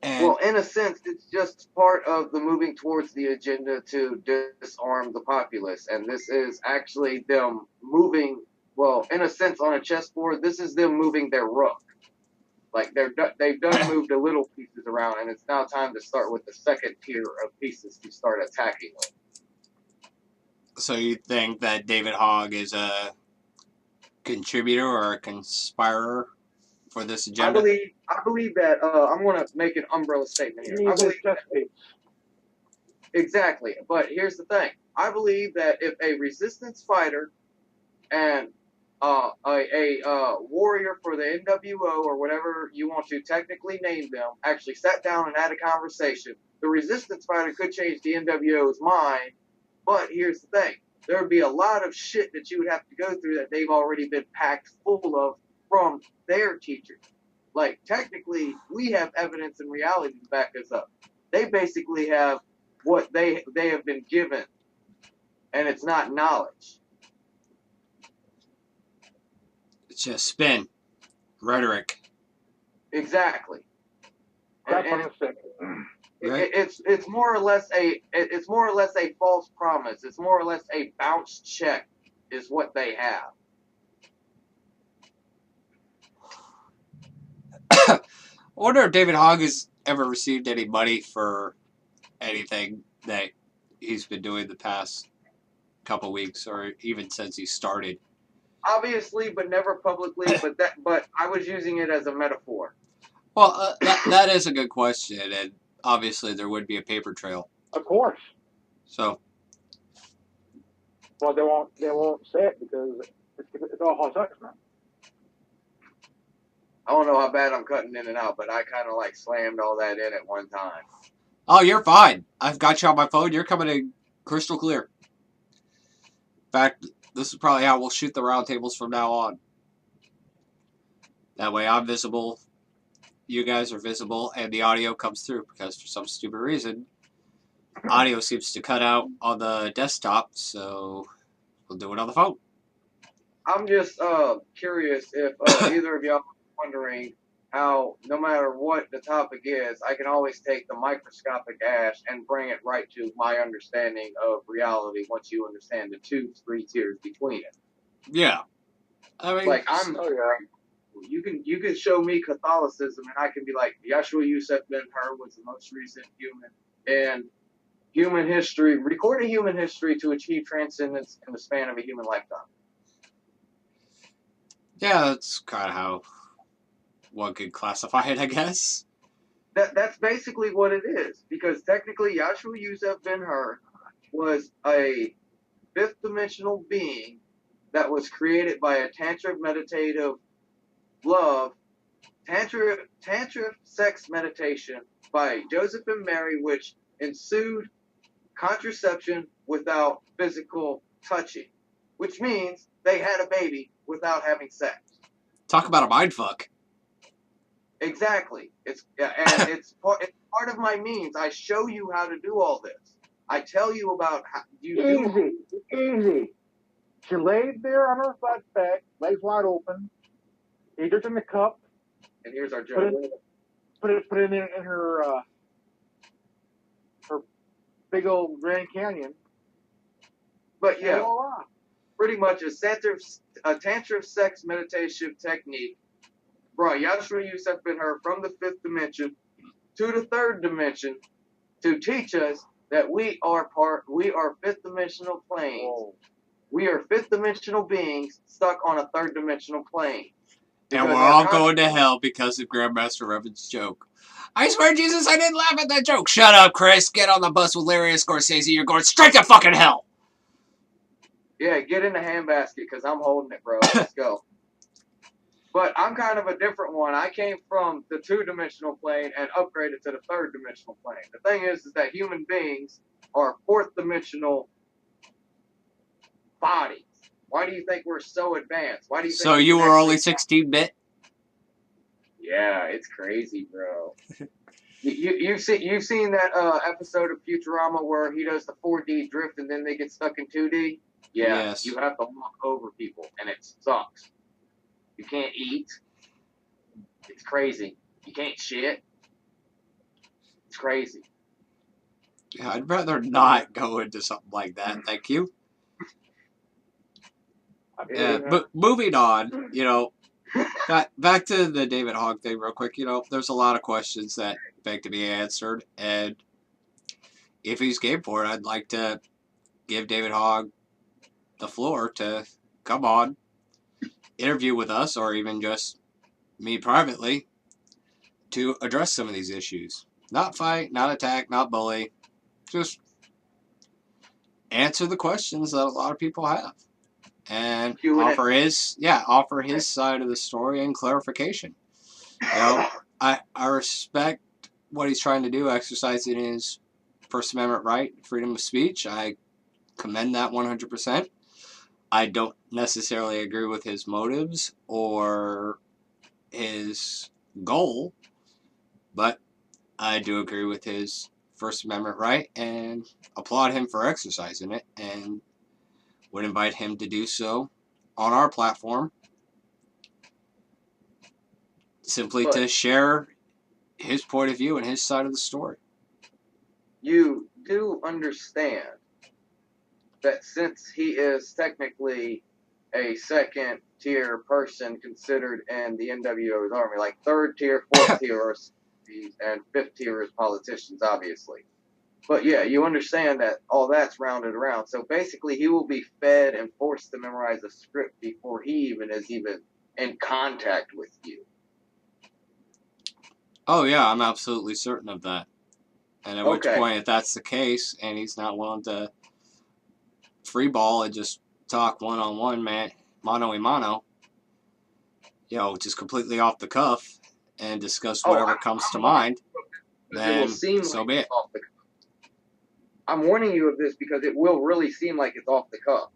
And, well, in a sense, it's just part of the moving towards the agenda to disarm the populace. And this is actually them moving, well, in a sense, on a chessboard, this is them moving their rook. Like, they've done moved a little pieces around, and it's now time to start with the second tier of pieces to start attacking them. So you think that David Hogg is a contributor or a conspirer for this agenda? I believe that, I'm going to make an umbrella statement here. I believe exactly. But here's the thing. I believe that if a resistance fighter and warrior for the NWO or whatever you want to technically name them actually sat down and had a conversation, the resistance fighter could change the NWO's mind. But here's the thing. There would be a lot of shit that you would have to go through that they've already been packed full of from their teachers. Like, technically, we have evidence and reality to back us up. They basically have what they have been given, and it's not knowledge. It's just spin, rhetoric. Exactly. Right. It's more or less a false promise. It's more or less a bounce check, is what they have. I wonder if David Hogg has ever received any money for anything that he's been doing the past couple weeks, or even since he started. Obviously, but never publicly. But I was using it as a metaphor. Well, that is a good question, and obviously there would be a paper trail. Of course. So. Well, they won't say it because it's all hush hush now. I don't know how bad I'm cutting in and out, but I kind of like slammed all that in at one time. Oh, you're fine. I've got you on my phone. You're coming in crystal clear. In fact, this is probably how we'll shoot the roundtables from now on. That way I'm visible, you guys are visible, and the audio comes through, because for some stupid reason, audio seems to cut out on the desktop, so we'll do it on the phone. I'm just curious if either of y'all are wondering how, no matter what the topic is, I can always take the microscopic ash and bring it right to my understanding of reality once you understand the 2-3 tiers between it. Yeah. I mean, like, you can show me Catholicism and I can be like, Yeshua Yusuf Ben-Hur was the most recent human in human history, recorded human history to achieve transcendence in the span of a human lifetime. Yeah, that's kind of how one could classify it, I guess. That's basically what it is, because technically Yeshua Yusuf Ben-Hur was a fifth dimensional being that was created by a tantra meditative love, tantra sex meditation by Joseph and Mary, which ensued contraception without physical touching, which means they had a baby without having sex. Talk about a mindfuck. Exactly. It's part of my means. I show you how to do all this. I tell you about how you do. Easy. She laid there on her flat back, legs wide open. He dipped in the cup. And here's our joke. Put it in her big old Grand Canyon. But yeah, pretty much a tantra sex meditation technique brought Yeshua Yusuf Ben-Hur from the fifth dimension to the third dimension to teach us that we are fifth dimensional planes. Whoa. We are fifth dimensional beings stuck on a third dimensional plane. And we're all going to hell because of Grandmaster Revan's joke. I swear, Jesus, I didn't laugh at that joke. Shut up, Chris. Get on the bus with Larry and Scorsese. You're going straight to fucking hell. Yeah, get in the handbasket because I'm holding it, bro. Let's go. But I'm kind of a different one. I came from the two-dimensional plane and upgraded to the third-dimensional plane. The thing is that human beings are fourth-dimensional bodies. Why do you think we're so advanced? Why do you think so you were only 16-bit? Yeah, it's crazy, bro. You've seen that episode of Futurama where he does the 4D drift and then they get stuck in 2D? Yeah, yes. You have to walk over people, and it sucks. You can't eat. It's crazy. You can't shit. It's crazy. Yeah, I'd rather not go into something like that. Thank you. But moving on, back to the David Hogg thing real quick. There's a lot of questions that beg to be answered, and if he's game for it, I'd like to give David Hogg the floor to come on, interview with us, or even just me privately to address some of these issues. Not fight, not attack, not bully. Just answer the questions that a lot of people have. and Q&A. offer his side of the story and clarification. I respect what he's trying to do, exercising his First Amendment right, freedom of speech. I commend that 100%. I don't necessarily agree with his motives or his goal, but I do agree with his First Amendment right and applaud him for exercising it, and would invite him to do so on our platform, simply to share his point of view and his side of the story. You do understand that since he is technically a second-tier person considered in the NWO's army, like third tier, fourth tier, and fifth tier is politicians, obviously. But yeah, you understand that all that's rounded around. So basically, he will be fed and forced to memorize a script before he even is in contact with you. Oh yeah, I'm absolutely certain of that. And at which point, if that's the case, and he's not willing to free ball and just talk one-on-one, man, mano-a-mano, just completely off the cuff and discuss whatever comes to mind, then so be it. I'm warning you of this because it will really seem like it's off the cuff.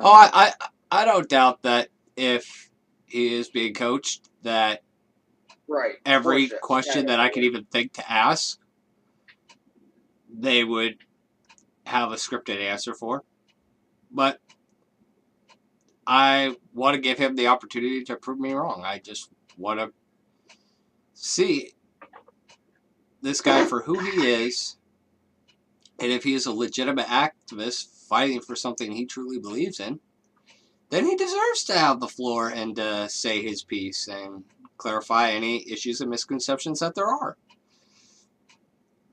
Oh, I don't doubt that if he is being coached, that every question that I could even think to ask, they would have a scripted answer for. But I want to give him the opportunity to prove me wrong. I just want to see this guy for who he is, and if he is a legitimate activist fighting for something he truly believes in, then he deserves to have the floor and say his piece and clarify any issues and misconceptions that there are.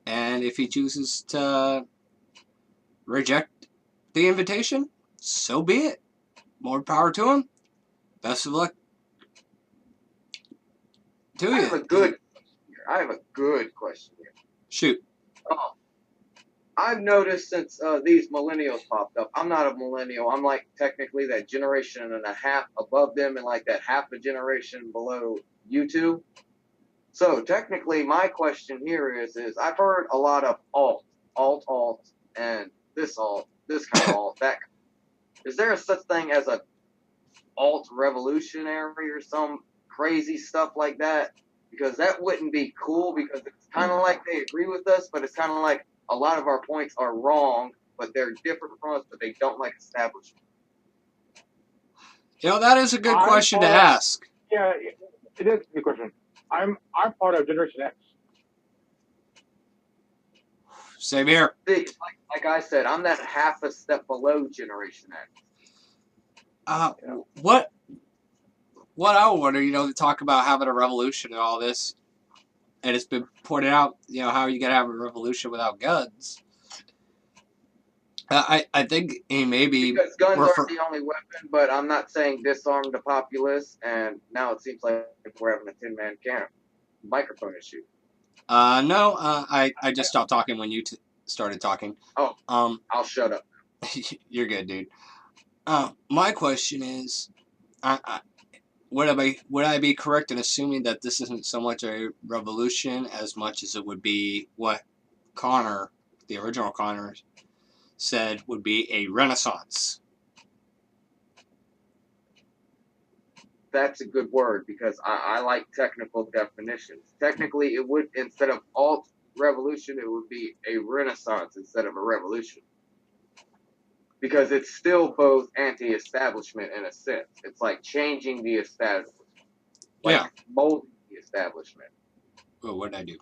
And if he chooses to reject the invitation, so be it. More power to him. Best of luck to you. I have a good question here. Shoot. I've noticed since these millennials popped up, I'm not a millennial. I'm like technically that generation and a half above them and like that half a generation below you two. So technically my question here is I've heard a lot of alt, and this kind of alt, that. Is there a such thing as a alt revolutionary or some crazy stuff like that? Because that wouldn't be cool, because it's kind of like they agree with us, but it's kind of like a lot of our points are wrong, but they're different from us, but they don't like establishment. That is a good question to ask. Yeah, it is a good question. I'm part of Generation X. Same here. See, like I said, I'm that half a step below Generation X. What I wonder, to talk about having a revolution and all this, and it's been pointed out, how are you going to have a revolution without guns? I think he maybe... Because guns aren't the only weapon, but I'm not saying disarm the populace, and now it seems like we're having a 10-man camp. Microphone issue. No, I just stopped talking when you started talking. Oh, I'll shut up. You're good, dude. My question is, would I be correct in assuming that this isn't so much a revolution as much as it would be what Connor, the original Connor, said would be a renaissance? That's a good word, because I like technical definitions. Technically, it would, instead of alt revolution, it would be a renaissance instead of a revolution. Because it's still both anti-establishment in a sense. It's like changing the establishment. Like molding the establishment. Well, what did I do?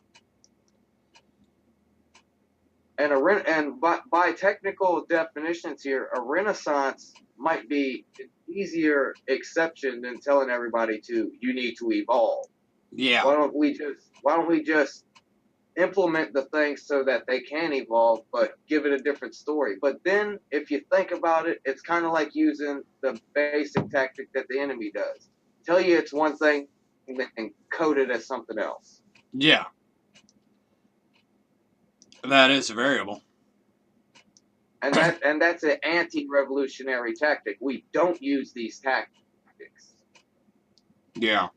And by technical definitions here, a renaissance might be an easier exception than telling everybody you need to evolve. Yeah. Why don't we just implement the things so that they can evolve, but give it a different story? But then, if you think about it, it's kind of like using the basic tactic that the enemy does. Tell you it's one thing, and then code it as something else. Yeah. That is a variable. And that's an anti-revolutionary tactic. We don't use these tactics. Yeah.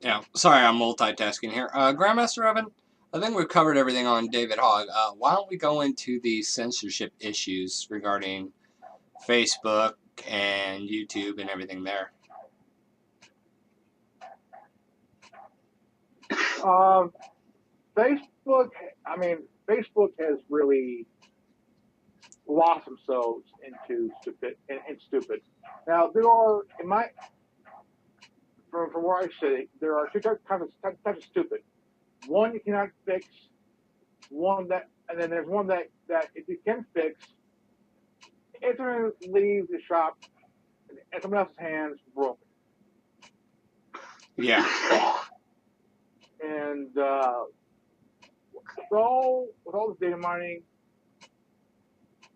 Yeah. Sorry, I'm multitasking here. Grandmaster Evan, I think we've covered everything on David Hogg. Why don't we go into the censorship issues regarding Facebook and YouTube and everything there? Facebook. I mean, Facebook has really lost themselves into stupid. Now there are, from where I sit, there are two types of stupid. One you cannot fix. And then there's one that if you can fix, it's going to leave the shop in someone else's hands broken. Yeah. And with all this data mining,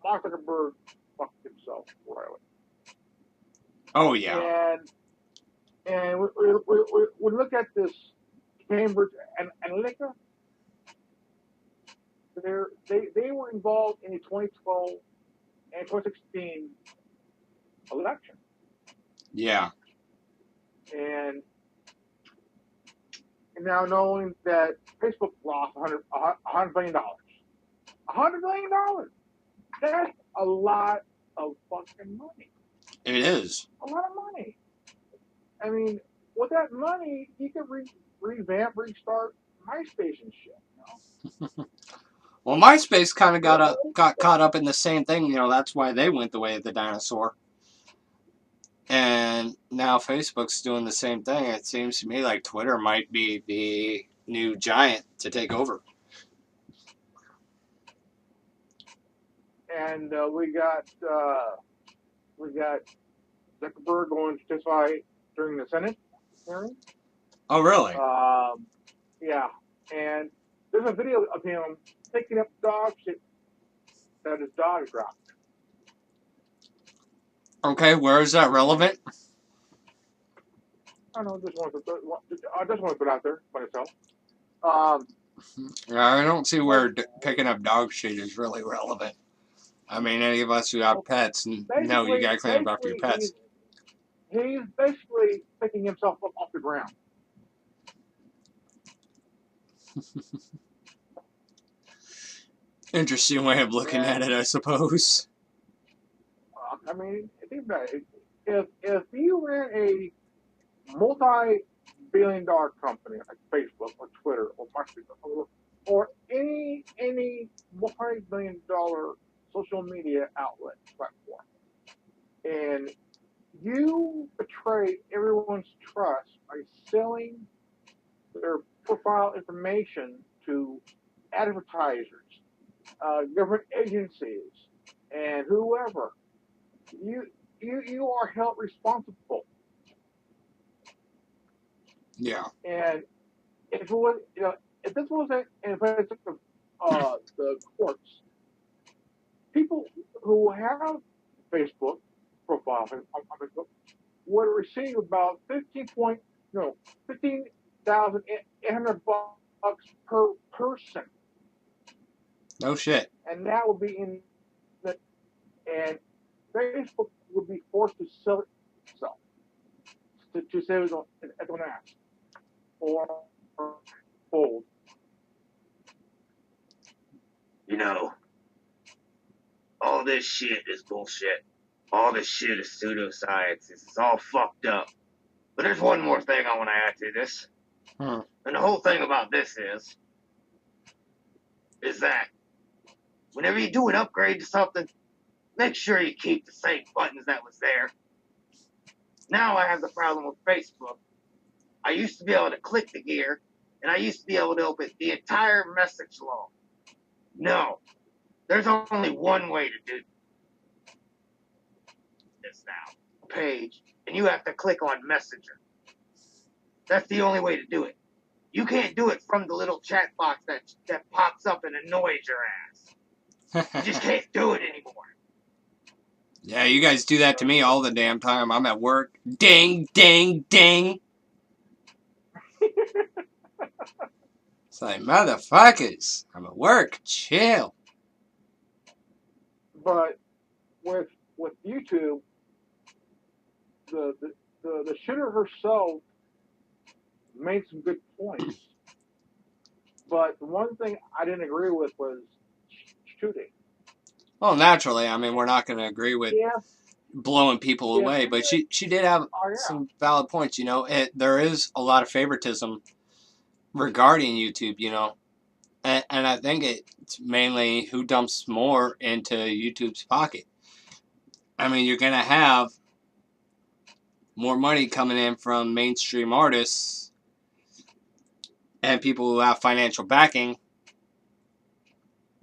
Mark Zuckerberg fucked himself royally. Oh, yeah. And we look at this Cambridge Analytica. They were involved in the 2012 and 2016 election. Yeah. And now knowing that Facebook lost $100 billion. $100 billion. That's a lot of fucking money. It is. A lot of money. I mean, with that money, you could revamp, restart MySpace and shit. You know? Well, MySpace kind of got caught up in the same thing. You know, that's why they went the way of the dinosaur. And now Facebook's doing the same thing. It seems to me like Twitter might be the new giant to take over. And we got Zuckerberg going to testify during the Senate hearing. Oh, really? Yeah. And there's a video of him picking up dog shit that his dog dropped. Okay, where is that relevant? I don't know. I just want to put it out there by itself. I don't see where picking up dog shit is really relevant. I mean, any of us who have pets know you gotta clean up after your pets. He's basically picking himself up off the ground. Interesting way of looking at it, I suppose. I mean, think about it. If you ran a multi-billion-dollar company like Facebook or Twitter or MySpace or any multi-billion-dollar social media outlet platform, and you betray everyone's trust by selling their profile information to advertisers, government agencies, and whoever, you are held responsible. Yeah. And if it was, if this wasn't in the courts, people who have Facebook profiles on Facebook would receive about $15,800 per person. No shit. And that would be and Facebook would be forced to sell it itself, to sell it on ads or fold. You know, all this shit is bullshit. All this shit is pseudoscience. It's all fucked up. But there's one more thing I want to add to this. And the whole thing about this is that whenever you do an upgrade to something, make sure you keep the same buttons that was there. Now I have the problem with Facebook. I used to be able to click the gear, and I used to be able to open the entire message log. No, there's only one way to do this now. Page, and you have to click on Messenger. That's the only way to do it. You can't do it from the little chat box that pops up and annoys your ass. You just can't do it anymore. Yeah, you guys do that to me all the damn time. I'm at work. Ding, ding, ding. It's like, motherfuckers, I'm at work, chill. But with YouTube, the shooter herself made some good points. But the one thing I didn't agree with was shooting. Well, naturally, I mean, we're not going to agree with Yeah, blowing people yeah, away, but she did have oh yeah. some valid points. You know, there is a lot of favoritism regarding YouTube. You know, and I think it's mainly who dumps more into YouTube's pocket. I mean, you're going to have more money coming in from mainstream artists and people who have financial backing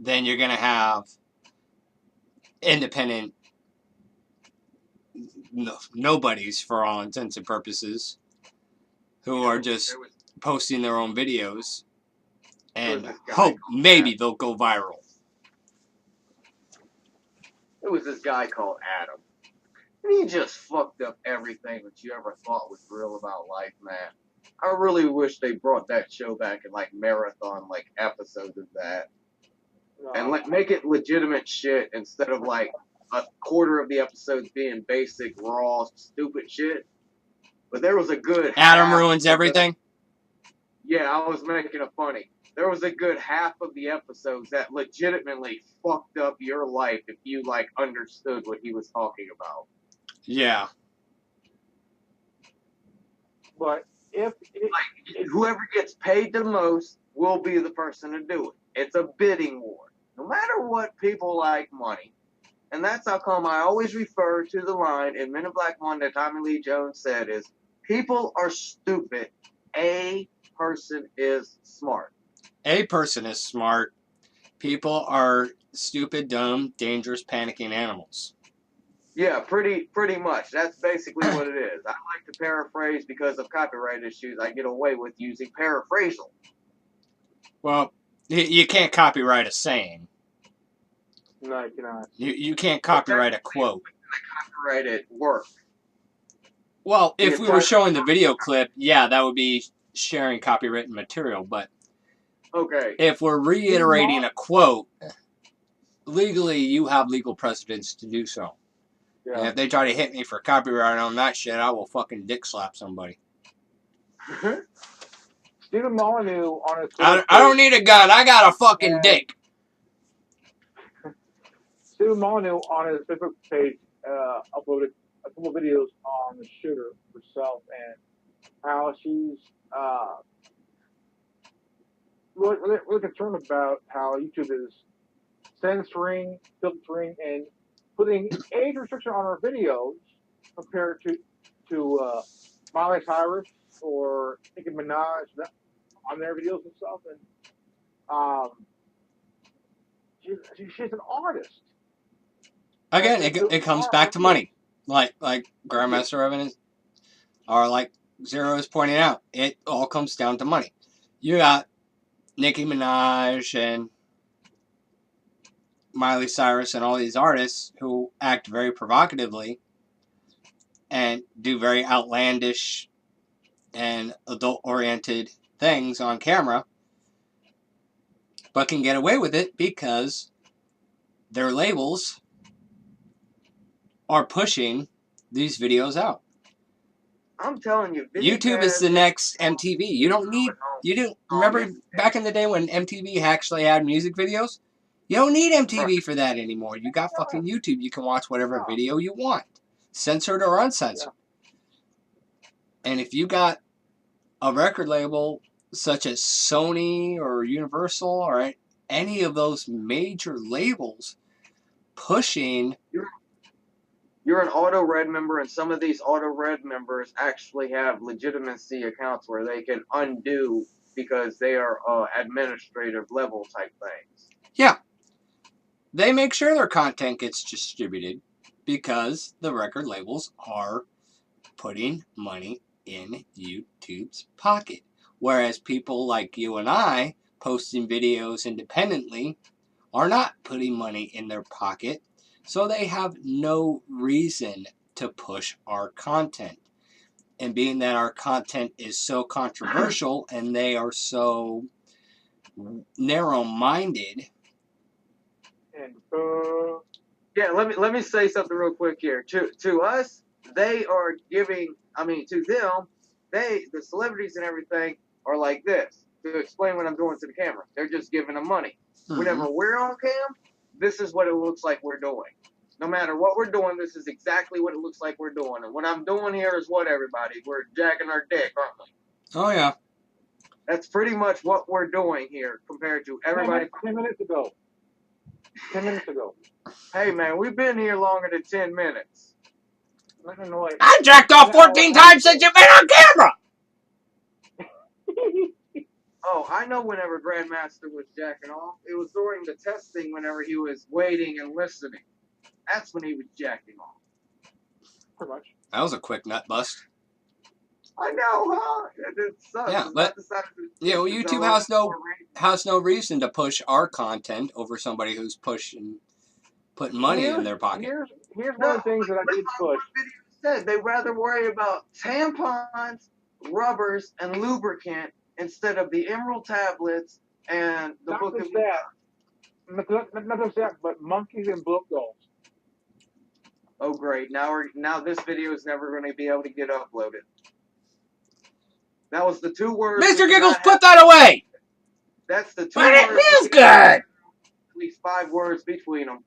than you're going to have independent nobodies, for all intents and purposes, who are just posting their own videos and hope maybe they'll go viral. It was this guy called Adam. And he just fucked up everything that you ever thought was real about life, man. I really wish they brought that show back and like marathon like episodes of that. And make it legitimate shit instead of like a quarter of the episodes being basic, raw, stupid shit. But there was a good Adam ruins everything? Yeah, I was making it funny. There was a good half of the episodes that legitimately fucked up your life if you like understood what he was talking about. Yeah. But if whoever gets paid the most will be the person to do it. It's a bidding war. No matter what, people like money. And that's how come I always refer to the line in Men in Black 1 that Tommy Lee Jones said is, people are stupid. A person is smart. A person is smart. People are stupid, dumb, dangerous, panicking animals. Yeah, pretty much. That's basically what it is. I like to paraphrase because of copyright issues. I get away with using paraphrasal. Well, you can't copyright a saying. No, you cannot. You can't copyright a quote. Copyrighted work. Well, if we were showing the video clip, yeah, that would be sharing copywritten material. But okay, if we're reiterating a quote, legally you have legal precedence to do so. Yeah. And if they try to hit me for copyright on that shit, I will fucking dick slap somebody. Stephen Molyneux on his I don't need a gun. I got a fucking dick. Stephen Molyneux on his Facebook page uploaded a couple of videos on the shooter herself and how she's really concerned about how YouTube is censoring, filtering, and putting age restriction on her videos compared to Miley Cyrus or Nicki Minaj on their videos and stuff. And she's an artist. Again, it comes back to money. Like Grandmaster Evidence or like Zero is pointing out, it all comes down to money. You got Nicki Minaj and Miley Cyrus and all these artists who act very provocatively and do very outlandish and adult-oriented things on camera, but can get away with it because their labels are pushing these videos out. I'm telling you, YouTube is the next MTV. You don't remember back in the day when MTV actually had music videos? You don't need MTV for that anymore. You got fucking YouTube. You can watch whatever video you want, censored or uncensored. And if you got a record label such as Sony or Universal or any of those major labels pushing... You're an Auto Red member, and some of these Auto Red members actually have legitimacy accounts where they can undo because they are administrative level type things. Yeah. They make sure their content gets distributed because the record labels are putting money in YouTube's pocket. Whereas people like you and I posting videos independently are not putting money in their pocket. So they have no reason to push our content. And being that our content is so controversial and they are so narrow-minded. And Yeah, let me say something real quick here. To us, they are giving. I mean, to them, the celebrities and everything are like this. To explain what I'm doing to the camera, they're just giving them money. Mm-hmm. Whenever we're on cam, this is what it looks like we're doing. No matter what we're doing, this is exactly what it looks like we're doing. And what I'm doing here is what, everybody? We're jacking our dick, aren't we? Oh, yeah. That's pretty much what we're doing here compared to everybody. 10 minutes ago. 10 minutes ago. Hey, man, we've been here longer than 10 minutes. I jacked off 14 times since you've been on camera! Oh, I know whenever Grandmaster was jacking off. It was during the testing whenever he was waiting and listening. That's when he was jacking off. Pretty much. That was a quick nut bust. I know, huh? It sucks. Yeah, but well, YouTube has no reason to push our content over somebody who's putting money in their pocket. Here's one of the things that I did push. Said they rather worry about tampons, rubbers, and lubricant instead of the emerald tablets and the book of Not just that, but monkeys and book dolls. Oh, great! Now this video is never going to be able to get uploaded. That was the 2 words. Mr. Giggles, put that away! That's the 2 but words. It feels good! At least 5 words between them.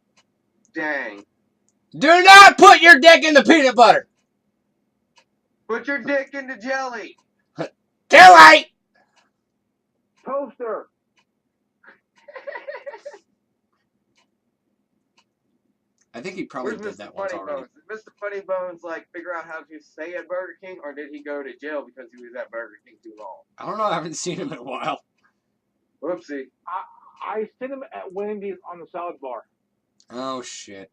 Dang. Do not put your dick in the peanut butter! Put your dick in the jelly! Too late! Toaster! I think he probably did that once already. Bones? Did Mr. Funny Bones figure out how to stay at Burger King, or did he go to jail because he was at Burger King too long? I don't know. I haven't seen him in a while. Whoopsie. I seen him at Wendy's on the salad bar. Oh shit!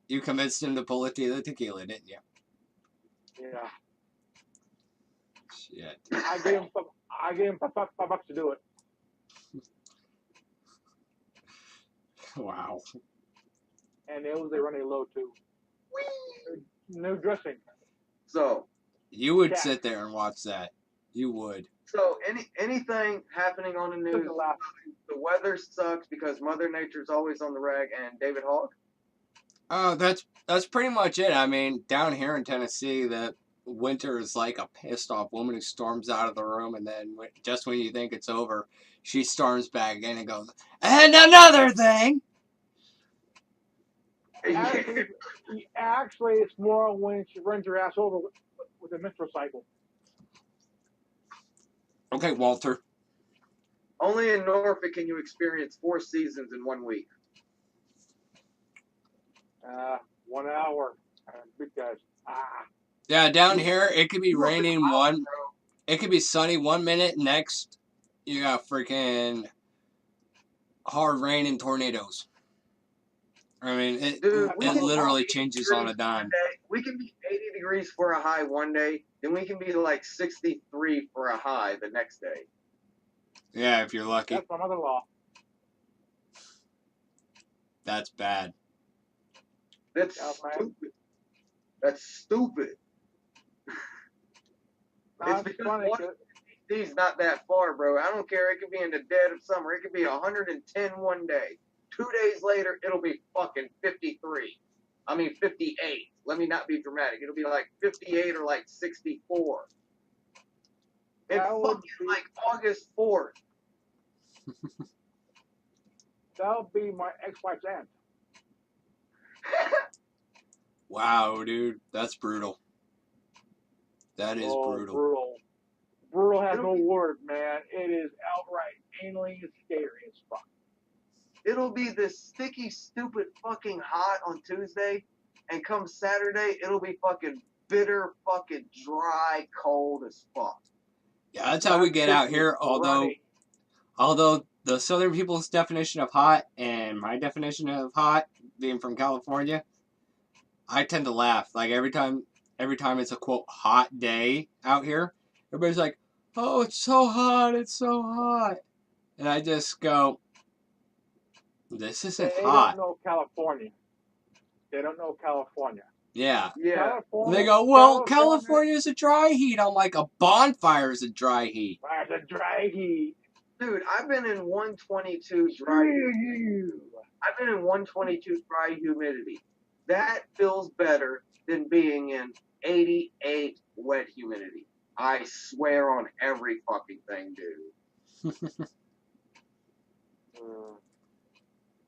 You convinced him to pull the tequila, didn't you? Yeah. Shit. I gave him $5 to do it. Wow. And they running low too. Whee! No dressing. So you would sit there and watch that. You would. So anything happening on the news? The weather sucks because Mother Nature's always on the rag, and David Hogg. Oh, that's pretty much it. I mean, down here in Tennessee, the winter is like a pissed off woman who storms out of the room, and then just when you think it's over, she storms back in and goes, and another thing. Actually, it's more when she runs her ass over with a menstrual cycle. Okay, Walter. Only in Norfolk can you experience 4 seasons in 1 week. 1 hour. Because Yeah, down here it could be raining it could be sunny 1 minute, next you got freaking hard rain and tornadoes. I mean, it literally changes on a dime. We can be 80 degrees for a high one day, then we can be like 63 for a high the next day. Yeah, if you're lucky. That's my mother-in-law. That's bad. That's stupid. That's stupid. It's because he's not that far, bro. I don't care. It could be in the dead of summer. It could be 110 one day. 2 days later, it'll be fucking 53. I mean, 58. Let me not be dramatic. It'll be like 58 or like 64. It's fucking like August 4th. That'll be my ex-wife's aunt. Wow, dude. That's brutal. That is brutal. Brutal has no word, man. It is outright anally scary as fuck. It'll be this sticky, stupid fucking hot on Tuesday, and come Saturday, it'll be fucking bitter, fucking dry, cold as fuck. Yeah, that's how we get out here, although the southern people's definition of hot and my definition of hot, being from California, I tend to laugh. Like every time it's a quote hot day out here, everybody's like, "Oh, it's so hot, it's so hot." And I just go, "This isn't hot." They don't know California. They don't know California. Yeah. California, They go, "Well, California is a dry heat." I'm like, "A bonfire is a dry heat." It's a dry heat. Dude, I've been in 122 dry. I've been in 122 dry humidity. That feels better than being in 88 wet humidity. I swear on every fucking thing, dude.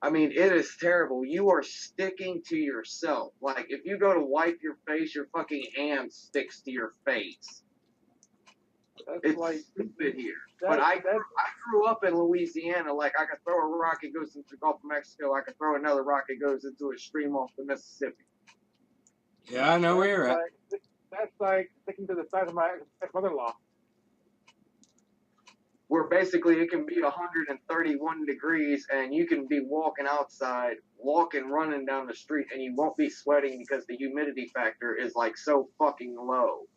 I mean, it is terrible. You are sticking to yourself. Like, if you go to wipe your face, your fucking hand sticks to your face. It's like stupid here. But I grew up in Louisiana. Like, I could throw a rock, it goes into the Gulf of Mexico. I could throw another rock, it goes into a stream off the Mississippi. Yeah, I know where you're at. That's like sticking to the side of my ex-mother-in-law. Where basically it can be 131 degrees and you can be walking outside, running down the street, and you won't be sweating because the humidity factor is like so fucking low.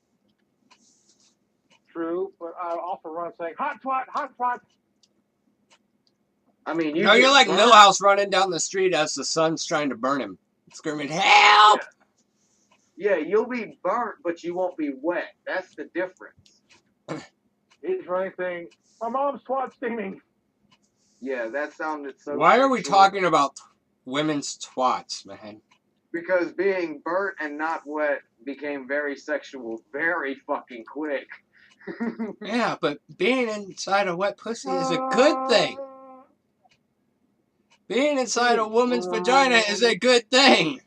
True, but I also run saying, hot twat, hot twat. I mean, you're like Millhouse running down the street as the sun's trying to burn him, screaming, help! Yeah, you'll be burnt, but you won't be wet. That's the difference. He's running saying, my mom's twat steaming. Yeah, that sounded so... Why are we talking about women's twats, man? Because being burnt and not wet became very sexual very fucking quick. Yeah, but being inside a wet pussy is a good thing. Being inside a woman's vagina is a good thing.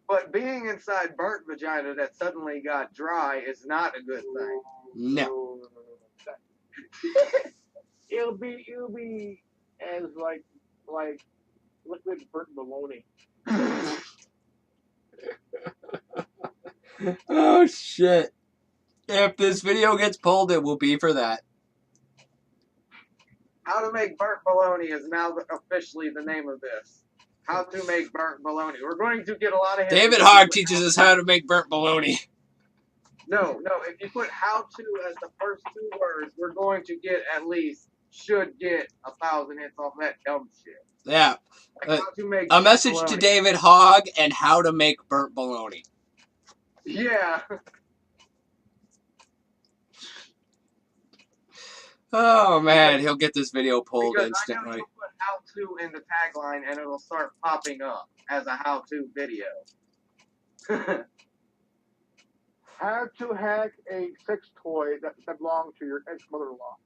But being inside burnt vagina that suddenly got dry is not a good thing. No. It'll be as like liquid burnt bologna. Oh shit. If this video gets pulled, it will be for that. How to make burnt bologna is now officially the name of this. How to make burnt bologna. We're going to get a lot of... David Hogg teaches us how to make burnt bologna. No. If you put how to as the first two words, we're going to get should get 1,000 hits off that dumb shit. Yeah. Like how to make a message bologna. to David Hogg and how to make burnt bologna. Yeah. Oh man, he'll get this video pulled because instantly. I know you'll put how to in the tagline and it'll start popping up as a how to video. How to hack a sex toy that belonged to your ex-mother-in-law.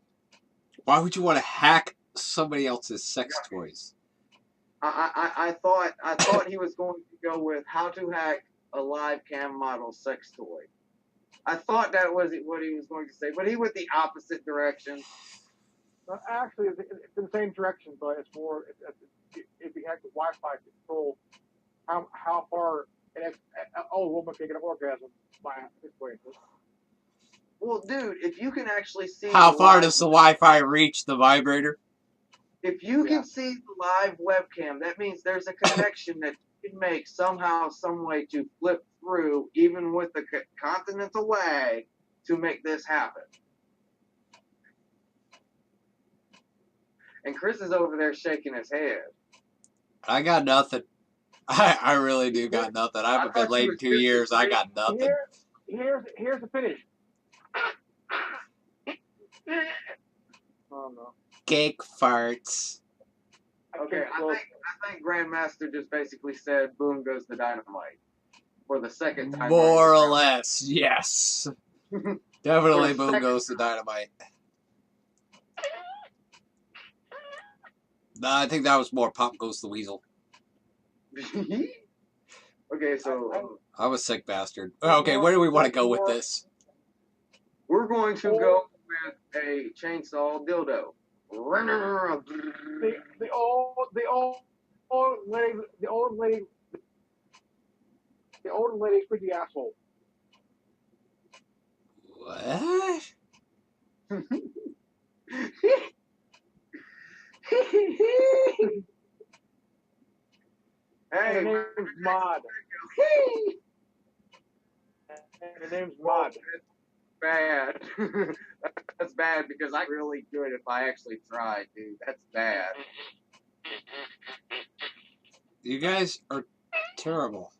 Why would you want to hack somebody else's sex toys? I thought he was going to go with how to hack a live cam model sex toy. I thought that was what he was going to say, but he went the opposite direction. Actually, it's in the same direction, but it's more if you hack the Wi-Fi to control how far an old woman can get an orgasm by this way. Well, dude, if you can actually see how far does the Wi-Fi reach the vibrator? If you can see the live webcam, that means there's a connection that you can make somehow, some way to flip through, even with the continents away, to make this happen. And Chris is over there shaking his head. I got nothing. I really do got nothing. I haven't been late in 2 years. I got nothing. Here's the finish. Oh no. Cake farts. Okay, I think Grandmaster just basically said, "Boom goes the dynamite," for the second time. More or less, yes. Definitely, boom goes the dynamite. No, I think that was more pop goes the weasel. Okay, so I'm a sick bastard. Okay, where do we want to go with this? We're going to go with a chainsaw dildo. The old lady squeaky asshole. What? Hey, her name's Maud. And her name's Maud. Bad. That's bad because I really could if I actually tried, dude. That's bad. You guys are terrible.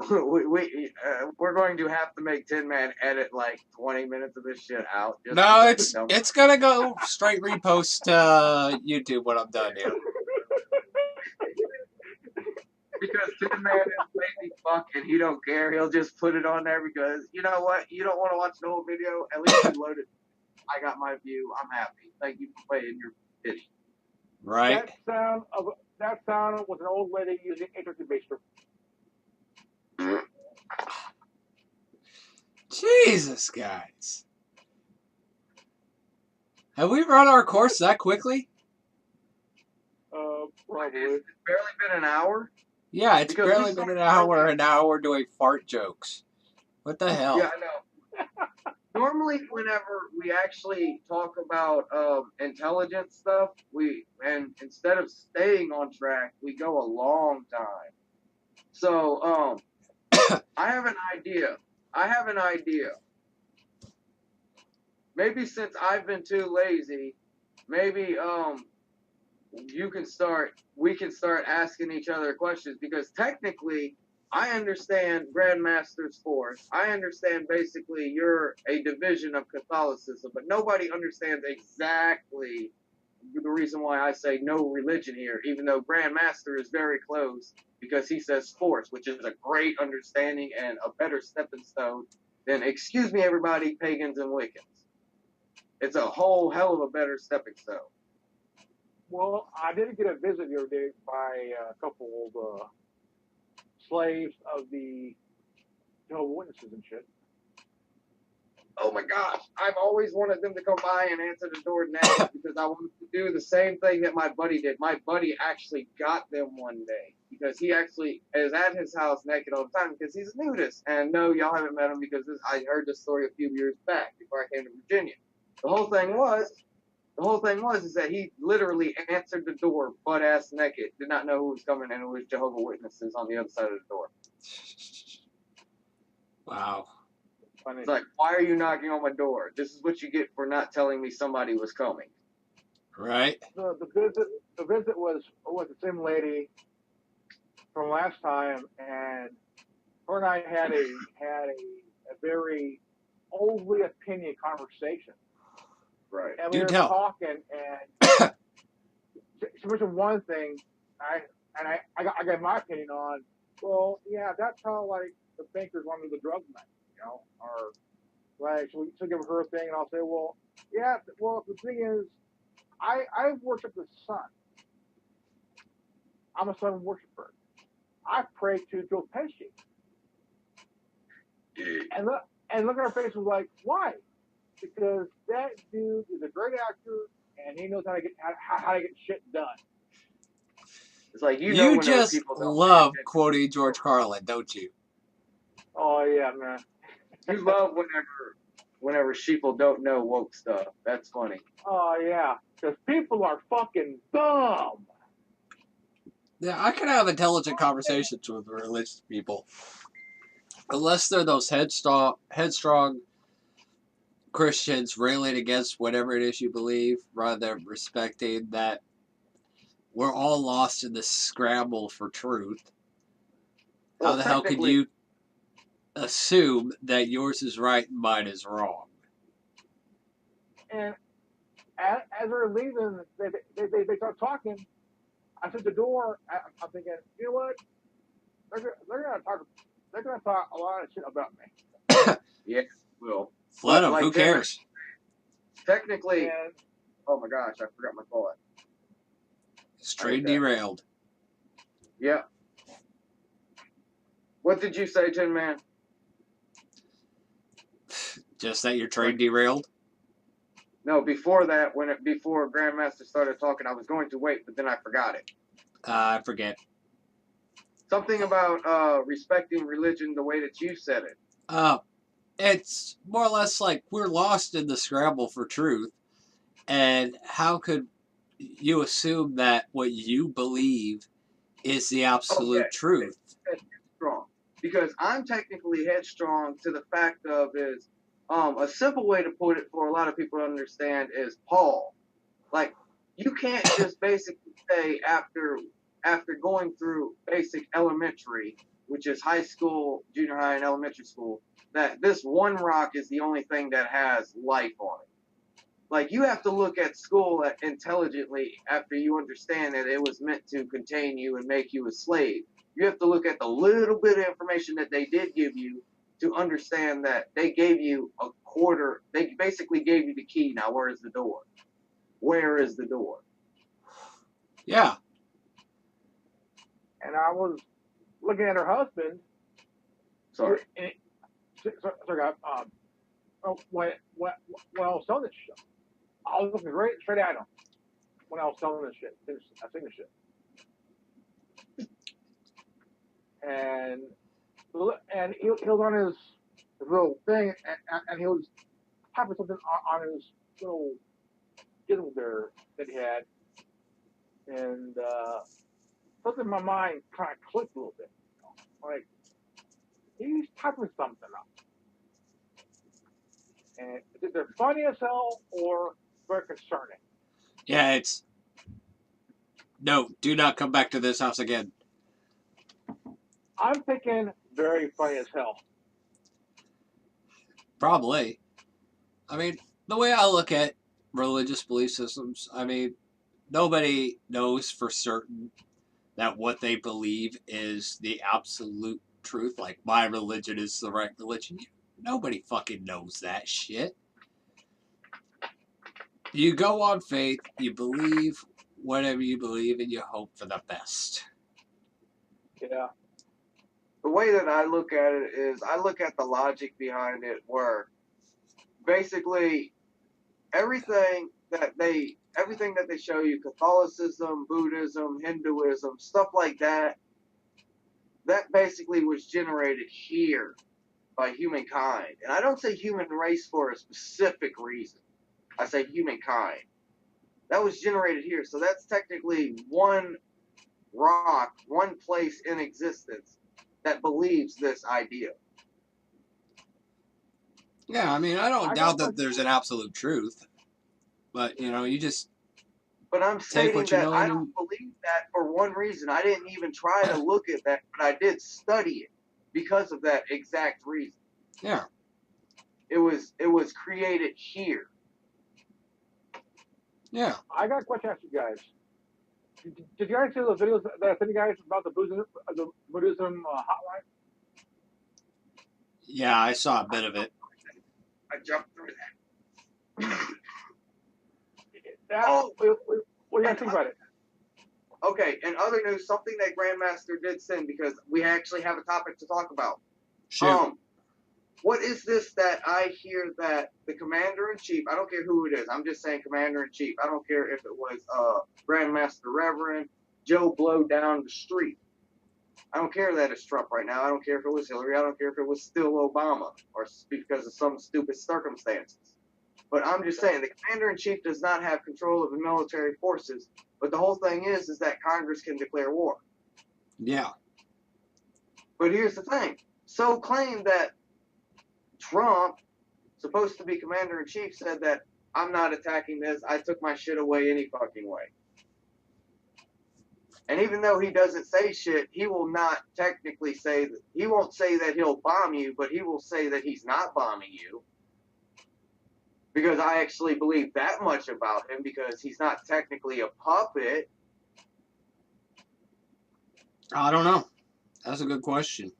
we're going to have to make Tin Man edit like 20 minutes of this shit out. Just No, because it's gonna go straight repost to YouTube when I'm done here. Because Tin Man is lazy fuck and he don't care. He'll just put it on there because you know what? You don't want to watch the whole video. At least you loaded. I got my view. I'm happy. Thank you for playing your pity. Right? That sound was an old lady using a baster. Jesus, guys. Have we run our course that quickly? Probably. It's barely been an hour. Yeah, it's Because barely been an hour, and now we're doing fart jokes. What the hell? Yeah, I know. Normally, whenever we actually talk about intelligence stuff, and instead of staying on track, we go a long time. So, I have an idea. Maybe since I've been too lazy, maybe we can start asking each other questions because technically I understand Grandmaster's force. I understand basically you're a division of Catholicism, but nobody understands exactly the reason why I say no religion here, even though Grandmaster is very close because he says force, which is a great understanding and a better stepping stone than, excuse me, everybody, pagans and Wiccans. It's a whole hell of a better stepping stone. Well, I did get a visit the other day by a couple of slaves of the Jehovah's Witnesses and shit. Oh my gosh, I've always wanted them to come by and answer the door naked because I wanted to do the same thing that my buddy did. My buddy actually got them one day because he actually is at his house naked all the time because he's a nudist. And no, y'all haven't met him because I heard this story a few years back before I came to Virginia. The whole thing was is that he literally answered the door butt ass naked, did not know who was coming, and it was Jehovah's Witnesses on the other side of the door. Wow. Funny. It's like, why are you knocking on my door? This is what you get for not telling me somebody was coming. Right? The visit was the same lady from last time, and her and I had a very oldly opinion conversation. Right. And we were talking, and she mentioned one thing. I got my opinion on. Well, yeah, that's how like the bankers wanted the drug money, or like she'll give her thing, and I'll say, well, yeah, well, the thing is, I worship the sun. I'm a sun worshiper. I pray to Joe Pesci. And look at her face was like, why? Because that dude is a great actor and he knows how to get shit done. It's like you just love quoting George Carlin, don't you? Oh yeah, man. You love whenever sheeple don't know woke stuff. That's funny. Oh yeah, because people are fucking dumb. Yeah, I can have intelligent conversations with religious people. Unless they're those headstrong Christians railing against whatever it is you believe, rather than respecting that we're all lost in this scramble for truth. How the hell could you assume that yours is right and mine is wrong? And as we're leaving, they start talking. I said the door. I'm thinking, you know what? They're gonna talk a lot of shit about me. Yeah, will. Let them. Who cares? Technically, oh my gosh, I forgot my thought. Straight derailed. Yeah. What did you say, Tin Man? Just that your train derailed? No, before that, before Grandmaster started talking, I was going to wait, but then I forgot it. I forget. Something about respecting religion the way that you said it. It's more or less like we're lost in the scramble for truth. And how could you assume that what you believe is the absolute truth? Headstrong. Because I'm technically headstrong to the fact of is a simple way to put it for a lot of people to understand is Paul. Like, you can't just basically say after going through basic elementary which is high school, junior high, and elementary school, that this one rock is the only thing that has life on it. Like, you have to look at school intelligently after you understand that it was meant to contain you and make you a slave. You have to look at the little bit of information that they did give you to understand that they gave you a quarter. They basically gave you the key. Now, where is the door? Where is the door? Yeah. And I was looking at her husband. Sorry. Sorry, when I was selling this shit, I was looking straight at him when I was selling this shit. I seen this shit. And he was on his little thing, and he was typing something on his little digital there that he had, and something in my mind kind of clicked a little bit. Like, he's typing something up, and it's either funny as hell or very concerning. Yeah, it's... No, do not come back to this house again. I'm thinking very funny as hell. Probably. I mean, the way I look at religious belief systems, I mean, nobody knows for certain that what they believe is the absolute truth. Like, my religion is the right religion. Nobody fucking knows that shit. You go on faith, you believe whatever you believe, and you hope for the best. Yeah. The way that I look at it is I look at the logic behind it, where basically everything that they show you, Catholicism, Buddhism, Hinduism, stuff like that, that basically was generated here by humankind. And I don't say human race for a specific reason. I say humankind. That was generated here. So that's technically one rock, one place in existence that believes this idea. Yeah, I mean, I don't doubt that there's an absolute truth. But, you know, you just... But I'm take stating what you that know I and... don't believe that for one reason. I didn't even try to look at that, but I did study it because of that exact reason. Yeah. It was created here. Yeah. I got a question to ask you guys. Did you guys see the videos that I sent you guys about the Buddhism hotline? Yeah, I saw a bit of it. I jumped through that. What do you guys think about it? Okay, in other news, something that Grandmaster did send, because we actually have a topic to talk about. Shoot. What is this that I hear that the Commander-in-Chief, I don't care who it is, I'm just saying Commander-in-Chief, I don't care if it was Grandmaster Reverend, Joe Blow down the street. I don't care that it's Trump right now. I don't care if it was Hillary. I don't care if it was still Obama or because of some stupid circumstances. But I'm just saying, the Commander-in-Chief does not have control of the military forces. But the whole thing is that Congress can declare war. Yeah. But here's the thing. So claim that Trump, supposed to be Commander-in-Chief, said that I'm not attacking this. I took my shit away any fucking way. And even though he doesn't say shit, he will not technically say that. He won't say that he'll bomb you, but he will say that he's not bombing you. Because I actually believe that much about him, because he's not technically a puppet. I don't know. That's a good question.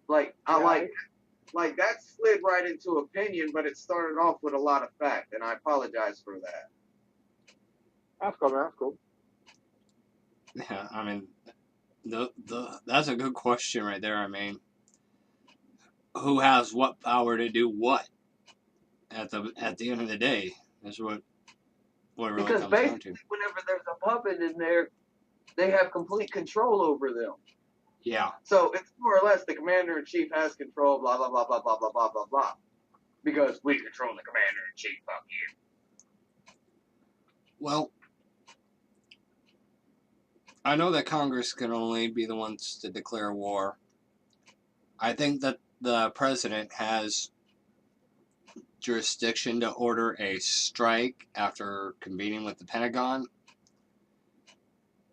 Like that slid right into opinion, but it started off with a lot of fact, and I apologize for that. That's cool, man. That's cool. Yeah, I mean, that's a good question right there. I mean, who has what power to do what at the end of the day? That's what it really because comes basically, down to. Whenever there's a puppet in there, they have complete control over them. Yeah. So it's more or less the Commander-in-Chief has control, blah, blah, blah, blah, blah, blah, blah, blah, blah. Because we control the Commander-in-Chief, fuck you. Well, I know that Congress can only be the ones to declare war. I think that the president has jurisdiction to order a strike after convening with the Pentagon.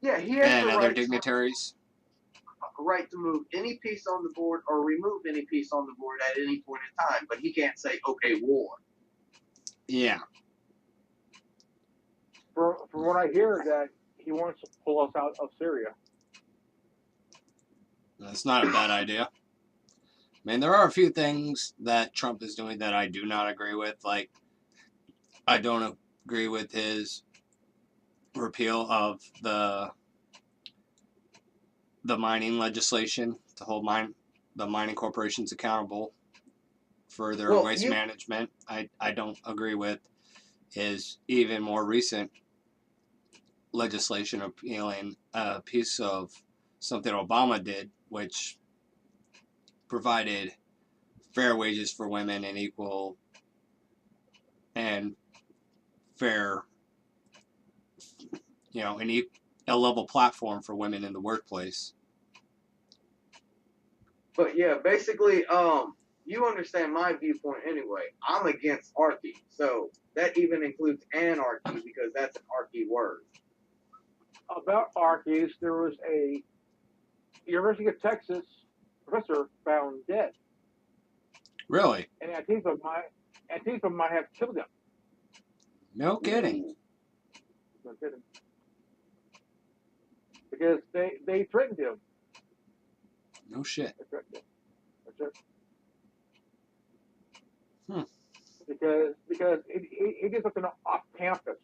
Yeah, he has and the other right dignitaries. to move any piece on the board or remove any piece on the board at any point in time, but he can't say, okay, war. Yeah. From what I hear, that he wants to pull us out of Syria. That's not a bad idea. I mean, there are a few things that Trump is doing that I do not agree with. Like, I don't agree with his repeal of the mining legislation to hold the mining corporations accountable for their waste management. I don't agree with his even more recent legislation appealing a piece of something Obama did, which provided fair wages for women and equal and fair, a level platform for women in the workplace. But yeah, basically, you understand my viewpoint anyway. I'm against anarchy, so that even includes anarchy because that's an archy word. About archies, there was a University of Texas professor found dead. Really? And Antifa might have killed him. No kidding. No kidding. Because they threatened him. No shit. They threatened him. That's it. Because he did something off campus.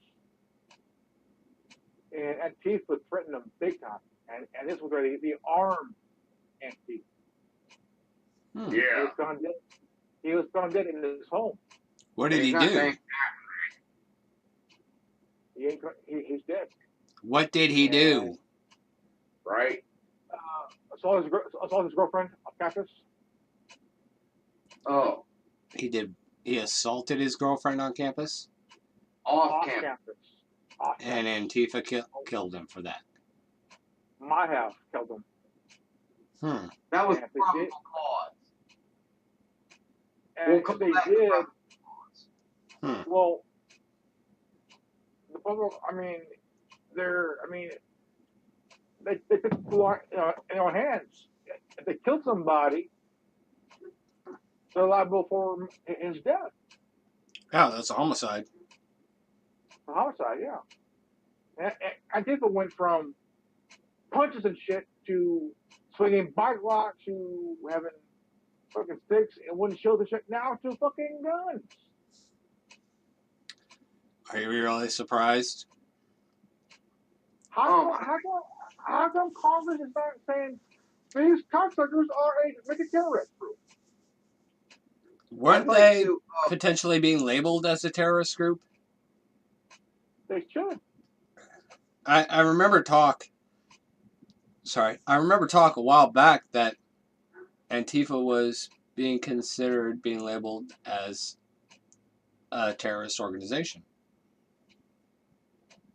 And Antifa threatened him big time. And this was where the armed Antifa. Yeah. He was found dead in his home. What did he do? He's dead. What did he do? Right. Saw his girlfriend on campus. Oh. He assaulted his girlfriend on campus? Off campus. And Antifa killed him for that. Might have killed him. That was probable cause. And if they did, well, the public, they took the law in their hands. If they killed somebody, they're liable for his death. Oh, that's a homicide. A homicide, yeah. And Antifa went from punches and shit to swinging bike locks to having fucking sticks and wouldn't show the shit now to fucking guns. Are you really surprised? How come Congress is not saying these cocksuckers are a terrorist group? Weren't they potentially being labeled as a terrorist group? They should. I remember talk a while back that Antifa was being considered being labeled as a terrorist organization.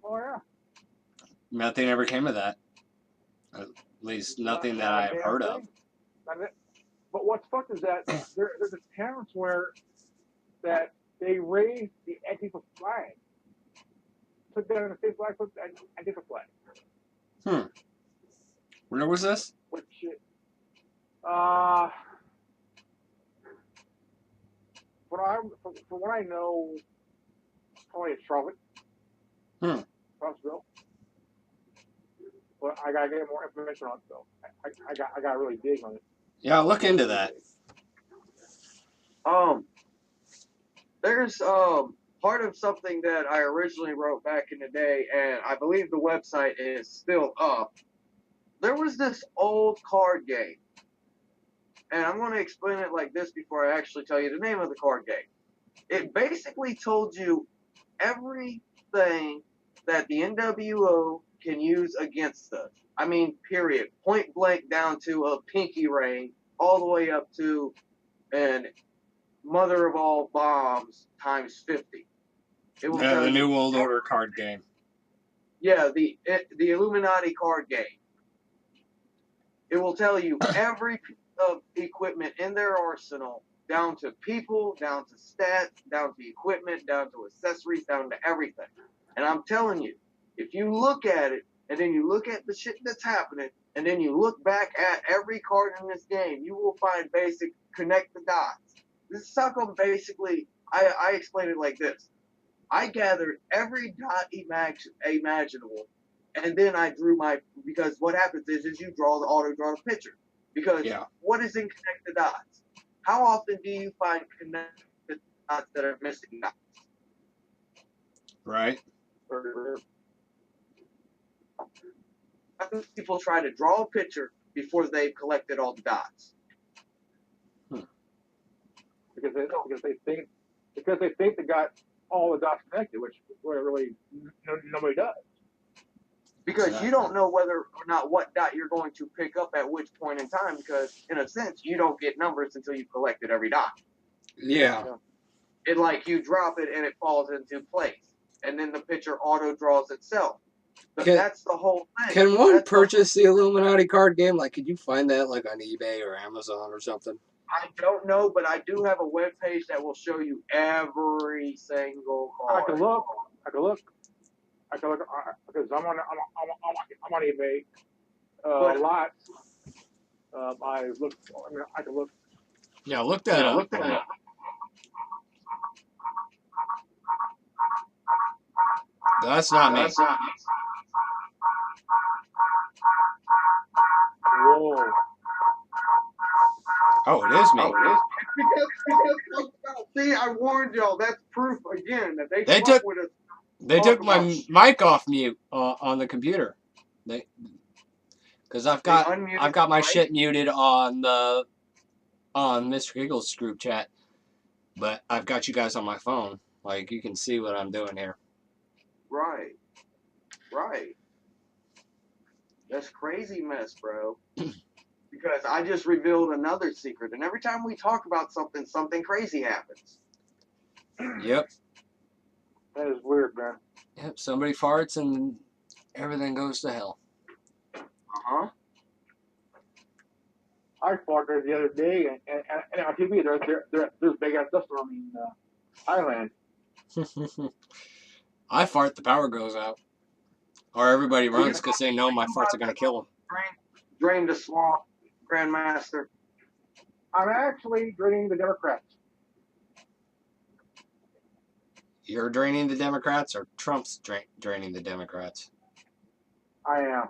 Oh, yeah. Nothing ever came of that. At least nothing that I've heard of. But what's fucked is that there's a towns where that they raised the Antifa flag. Took down the state flag, put the Antifa flag. Where was this? Which, from what I know, probably it's Charlotte. Charlottesville. But I gotta get more information on it though. I got really dig on it. Yeah, I'll look into that. There's part of something that I originally wrote back in the day, and I believe the website is still up. There was this old card game, and I'm going to explain it like this before I actually tell you the name of the card game. It basically told you everything that the NWO can use against us. I mean, period. Point blank down to a pinky ring, all the way up to an mother of all bombs times 50. It will the New World Order card game. Yeah, the Illuminati card game. It will tell you every piece of equipment in their arsenal, down to people, down to stats, down to equipment, down to accessories, down to everything. And I'm telling you, if you look at it, and then you look at the shit that's happening, and then you look back at every card in this game, you will find basic connect the dots. This is how come basically I explain it like this. I gathered every dot imaginable, and then I drew because what happens is you auto draw the picture. Because what is in connect the dots? How often do you find connected dots that are missing dots? Right. People try to draw a picture before they've collected all the dots. Because they think they got all the dots connected, which really nobody does. Because you don't know whether or not what dot you're going to pick up at which point in time, because in a sense you don't get numbers until you've collected every dot. Yeah. It like you drop it and it falls into place, and then the picture auto draws itself. But that's the whole thing. Can one purchase the Illuminati card game? Like, could you find that like on eBay or Amazon or something? I don't know, but I do have a web page that will show you every single card. I can look because I'm on eBay a lot. I can look. Yeah, look that up. That's not me. Whoa. Oh, it is me. See, I warned y'all. That's proof again that they took my mic off mute on the computer. Because I've got my shit muted on Mr. Giggles group chat, but I've got you guys on my phone. Like, you can see what I'm doing here. Right. That's crazy mess, bro. Because I just revealed another secret, and every time we talk about something crazy happens. Yep. That is weird, man. Yep. Somebody farts and everything goes to hell. I farted the other day, and on TV there's big ass dust storm in Thailand. I fart, the power goes out, or everybody runs because they know my farts are gonna kill them. Drain the swamp, Grandmaster. I'm actually draining the Democrats. You're draining the Democrats, or Trump's draining the Democrats? I am.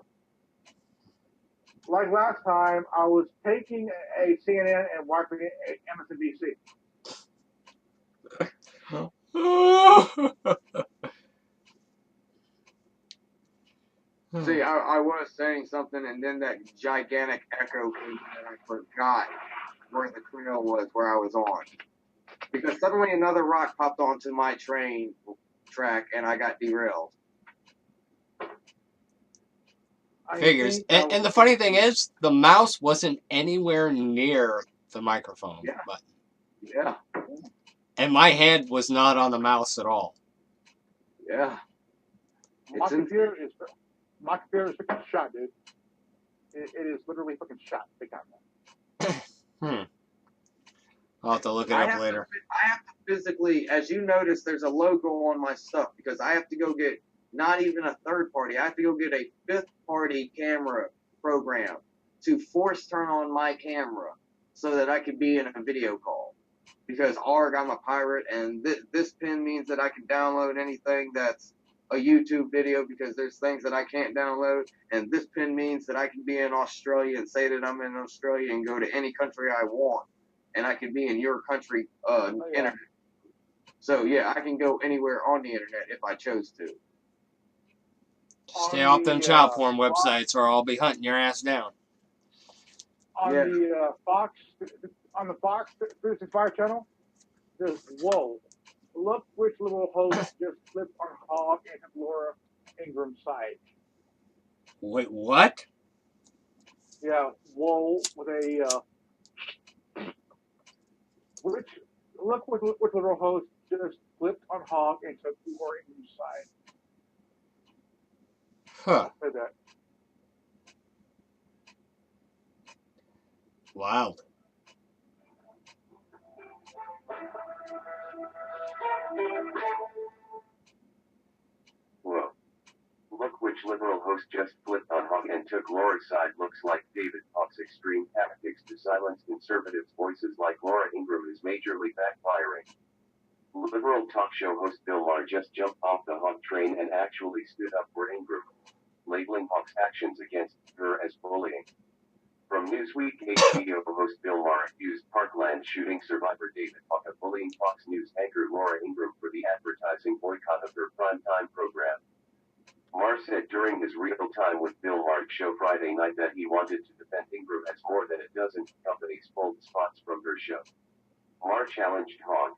Like last time, I was taking a CNN and wiping it at MSNBC. See, I was saying something, and then that gigantic echo came in, and I forgot where the trail was, where I was on. Because suddenly another rock popped onto my train track, and I got derailed. Figures. And the funny thing is, the mouse wasn't anywhere near the microphone button. Yeah. And my hand was not on the mouse at all. Yeah. My computer is freaking shot, dude. It is literally freaking shot. Big time. I'll have to look it up later. I have to physically, as you notice, there's a logo on my stuff because I have to go get not even a third party. I have to go get a fifth party camera program to force turn on my camera so that I can be in a video call. Because I'm a pirate, and this pin means that I can download anything that's a YouTube video because there's things that I can't download, and this pin means that I can be in Australia and say that I'm in Australia and go to any country I want, and I can be in your country internet. So yeah, I can go anywhere on the internet if I chose to. Stay off them child porn websites, or I'll be hunting your ass down. On the Fox 365 channel, there's whoa. Look which little host just flipped on Hogg and Laura Ingram's side. Wait, what? Yeah, whoa with a look which little host just flipped on Hogg and took Laura Ingram's side. Huh. Say that. Wild. Look which liberal host just flipped on Hogg and took Laura's side. Looks like David Hogg's extreme tactics to silence conservatives' voices like Laura Ingraham is majorly backfiring. Liberal talk show host Bill Maher just jumped off the Hogg train and actually stood up for Ingraham, labeling Hogg's actions against her as bullying. From Newsweek, HBO host Bill Maher accused Parkland shooting survivor David Hogg of bullying Fox News anchor Laura Ingraham for the advertising boycott of her primetime program. Maher said during his Real Time with Bill Hogg show Friday night that he wanted to defend Ingraham as more than a dozen companies pulled spots from her show. Maher challenged Hogg,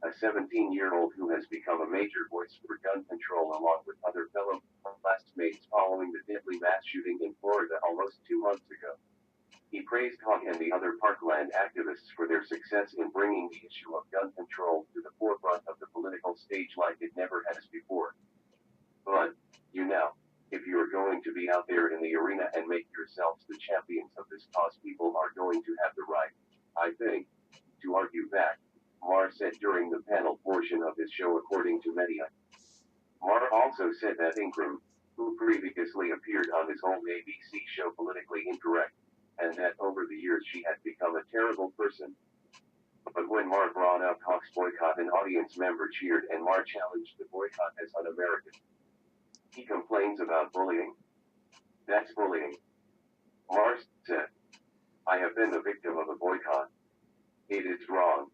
a 17-year-old who has become a major voice for gun control along with other fellow classmates following the deadly mass shooting in Florida almost 2 months ago. He praised Hogg and the other Parkland activists for their success in bringing the issue of gun control to the forefront of the political stage like it never has before. But, if you are going to be out there in the arena and make yourselves the champions of this cause, people are going to have the right, I think, to argue back, Maher said during the panel portion of his show according to media. Maher also said that Ingraham, who previously appeared on his old ABC show Politically Incorrect, and that over the years she had become a terrible person. But when Maher brought up Hogg's boycott, an audience member cheered and Maher challenged the boycott as un-American. He complains about bullying. That's bullying. Maher said, I have been the victim of a boycott. It is wrong.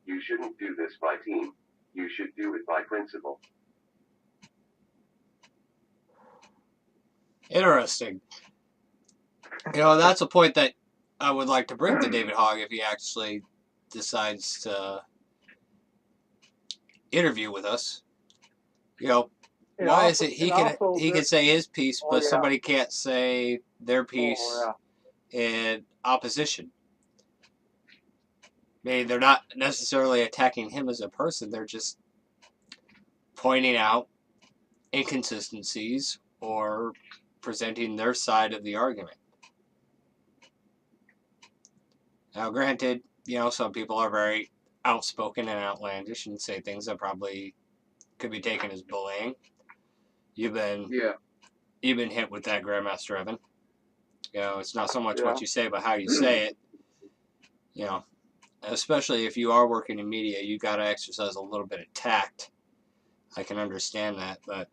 You shouldn't do this by team. You should do it by principle. Interesting. That's a point that I would like to bring to David Hogg if he actually decides to interview with us. Why is it he can say his piece, but somebody can't say their piece in opposition? I mean, they're not necessarily attacking him as a person. They're just pointing out inconsistencies or presenting their side of the argument. Now, granted, some people are very outspoken and outlandish and say things that probably could be taken as bullying. You've been hit with that, Grandmaster Evan. It's not so much what you say, but how you say it. Especially if you are working in media, you got to exercise a little bit of tact. I can understand that,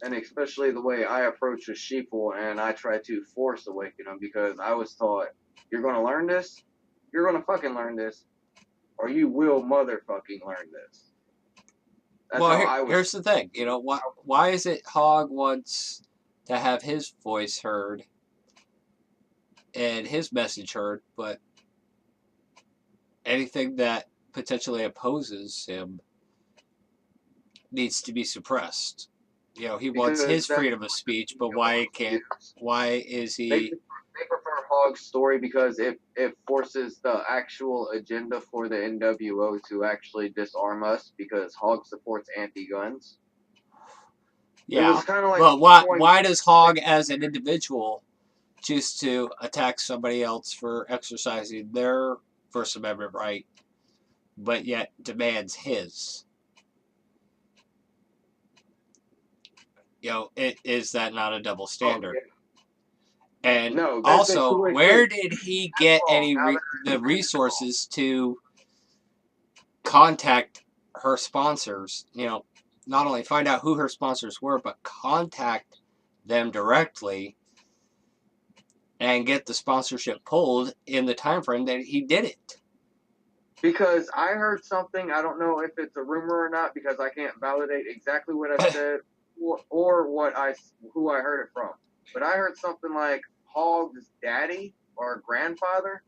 and especially the way I approach with sheeple, and I try to force awaken them because I was taught, you're going to learn this, you're going to fucking learn this, or you will motherfucking learn this. That's here's the thing. Why is it Hogg wants to have his voice heard and his message heard, but anything that potentially opposes him needs to be suppressed? He wants his freedom of speech, but why is he... They prefer Hogg's story because it forces the actual agenda for the NWO to actually disarm us because Hogg supports anti-guns. Yeah, it was kind of like, but why does Hogg as an individual choose to attack somebody else for exercising their First Amendment right, but yet demands his? Is that not a double standard? Okay. And also, where did he get the resources to contact her sponsors? Not only find out who her sponsors were, but contact them directly and get the sponsorship pulled in the time frame that he did it. Because I heard something, I don't know if it's a rumor or not, because I can't validate exactly what I said or who I heard it from. But I heard something like Hogg's daddy or grandfather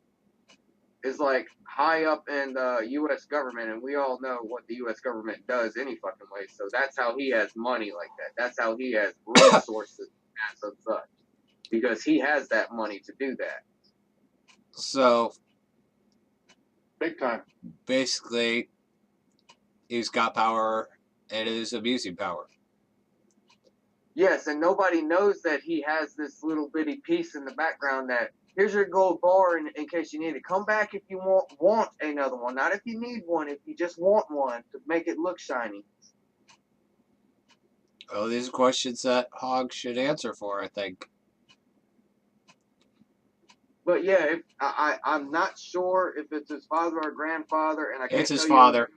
is like high up in the U.S. government, and we all know what the U.S. government does any fucking way. So that's how he has money like that. That's how he has resources and such, because he has that money to do that. So, big time. Basically, he's got power and is abusing power. Yes, and nobody knows that he has this little bitty piece in the background that, here's your gold bar in case you need it. Come back if you want another one. Not if you need one, if you just want one to make it look shiny. Well, these are questions that Hogg should answer for, I think. But yeah, if, I'm not sure if it's his father or grandfather, and I can't It's his tell father. you.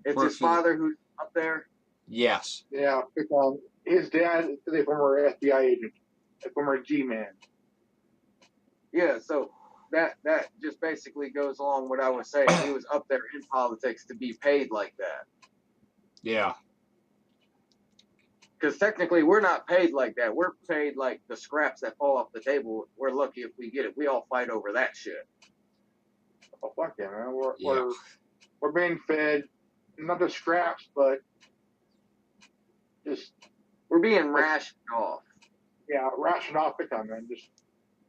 It's his father who's up there. Yes. Yeah, because his dad is a former FBI agent, a former G-man. Yeah, so that just basically goes along what I was saying. He was up there in politics to be paid like that. Yeah. Because technically, we're not paid like that. We're paid like the scraps that fall off the table. We're lucky if we get it. We all fight over that shit. Oh fuck yeah, man! Yeah. We're being fed not just scraps, but just We're being rationed off. yeah, ration off big time, man. Just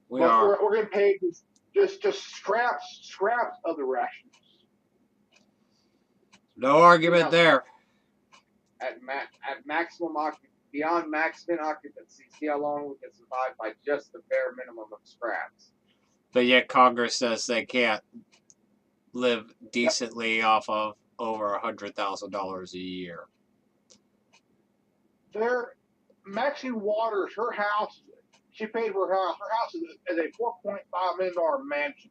We are. we're getting paid just scraps of the rations. No argument there. At maximum beyond maximum occupancy, see how long we can survive by just the bare minimum of scraps. But yet Congress says they can't live decently off of over $100,000 a year. Maxine Waters, her house, she paid for her house. Her house is a $4.5 million mansion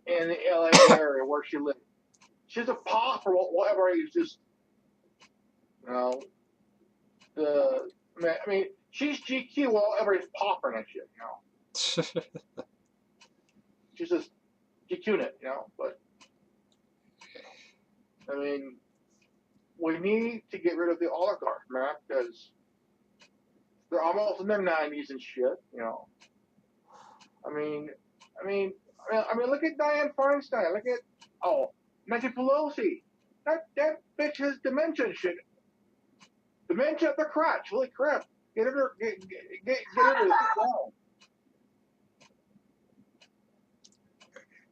in the LA area where she lives. She's a pauper, whatever. He's just, you know, I mean, she's GQ, whatever. He's pauper and shit, you know. She's just GQing it, you know. But I mean, we need to get rid of the oligarchs, man, because they're almost in their 90s and shit, you know. I mean, look at Dianne Feinstein. Look at Nancy Pelosi. That bitch has dementia and shit. Dementia of the crotch. Holy crap! Get her to sit down.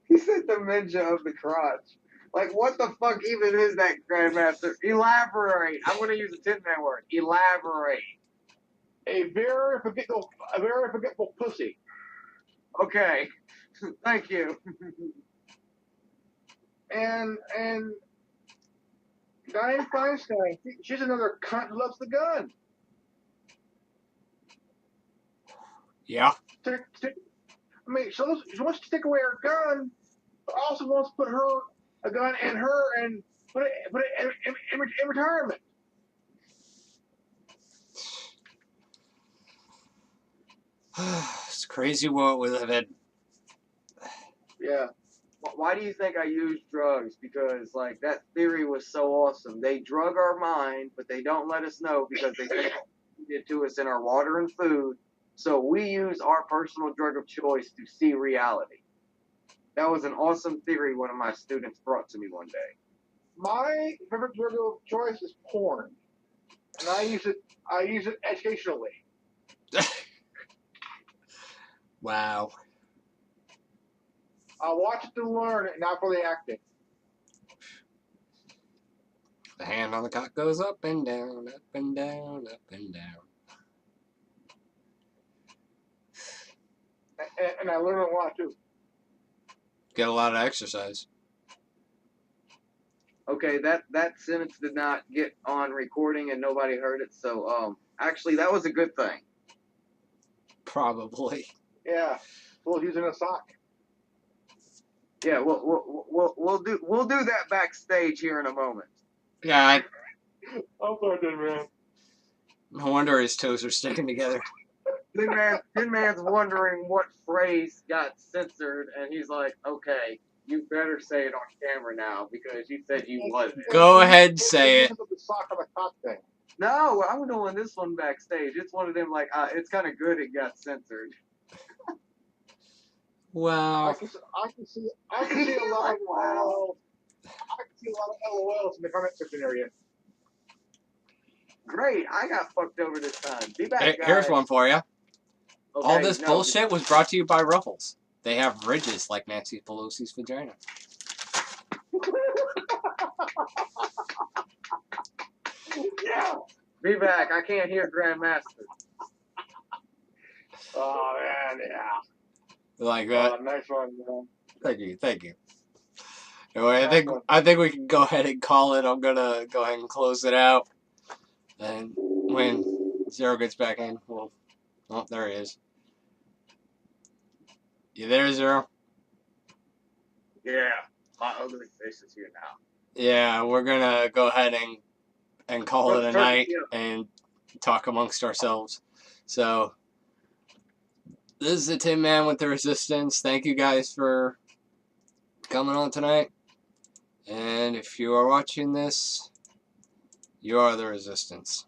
He said dementia of the crotch. Like, what the fuck even is that, Grandmaster? Elaborate. I'm going to use a Tin Man word. Elaborate. A very forgetful pussy. Okay. Thank you. And Dianne Feinstein, she's another cunt who loves the gun. Yeah. I mean, she wants to take away her gun, but also wants to put a gun in her and put it in retirement. It's a crazy world we live in. Yeah. Why do you think I use drugs? Because, like, that theory was so awesome. They drug our mind, but they don't let us know because they think it to us in our water and food. So we use our personal drug of choice to see reality. That was an awesome theory one of my students brought to me one day. My favorite drug of choice is porn, and I use it educationally. Wow. I watch it to learn, not for the acting. The hand on the cock goes up and down, up and down, up and down. And I learn a lot too. Get a lot of exercise. Okay, that sentence did not get on recording and nobody heard it, so actually that was a good thing. Probably. Yeah, well, using a sock. Yeah, we'll do that backstage here in a moment. Yeah, I'm sorry, man. no wonder his toes are sticking together. Tin Man's wondering what phrase got censored, and he's like, okay, you better say it on camera now because you said you wasn't. Go ahead and say it. The sock on the cock thing. No, I'm doing this one backstage. It's one of them like, it's kind of good it got censored. Wow. I can see a lot of LOLs. I can see a lot of LOLs in the comment section area. Great, I got fucked over this time. Be back, guys. Here's one for you. Okay, All this bullshit was brought to you by Ruffles. They have ridges like Nancy Pelosi's vagina. Yeah. Be back. I can't hear Grandmaster. Oh man, yeah. Like that. Nice one, man. Thank you. Anyway, I think we can go ahead and call it. I'm gonna go ahead and close it out. And when Zero gets back in, well, oh, there he is. You there, Zero? Yeah, my ugly face is here now. Yeah, we're gonna go ahead and call it a night and talk amongst ourselves. So, this is the Tin Man with the Resistance. Thank you guys for coming on tonight. And if you are watching this, you are the Resistance.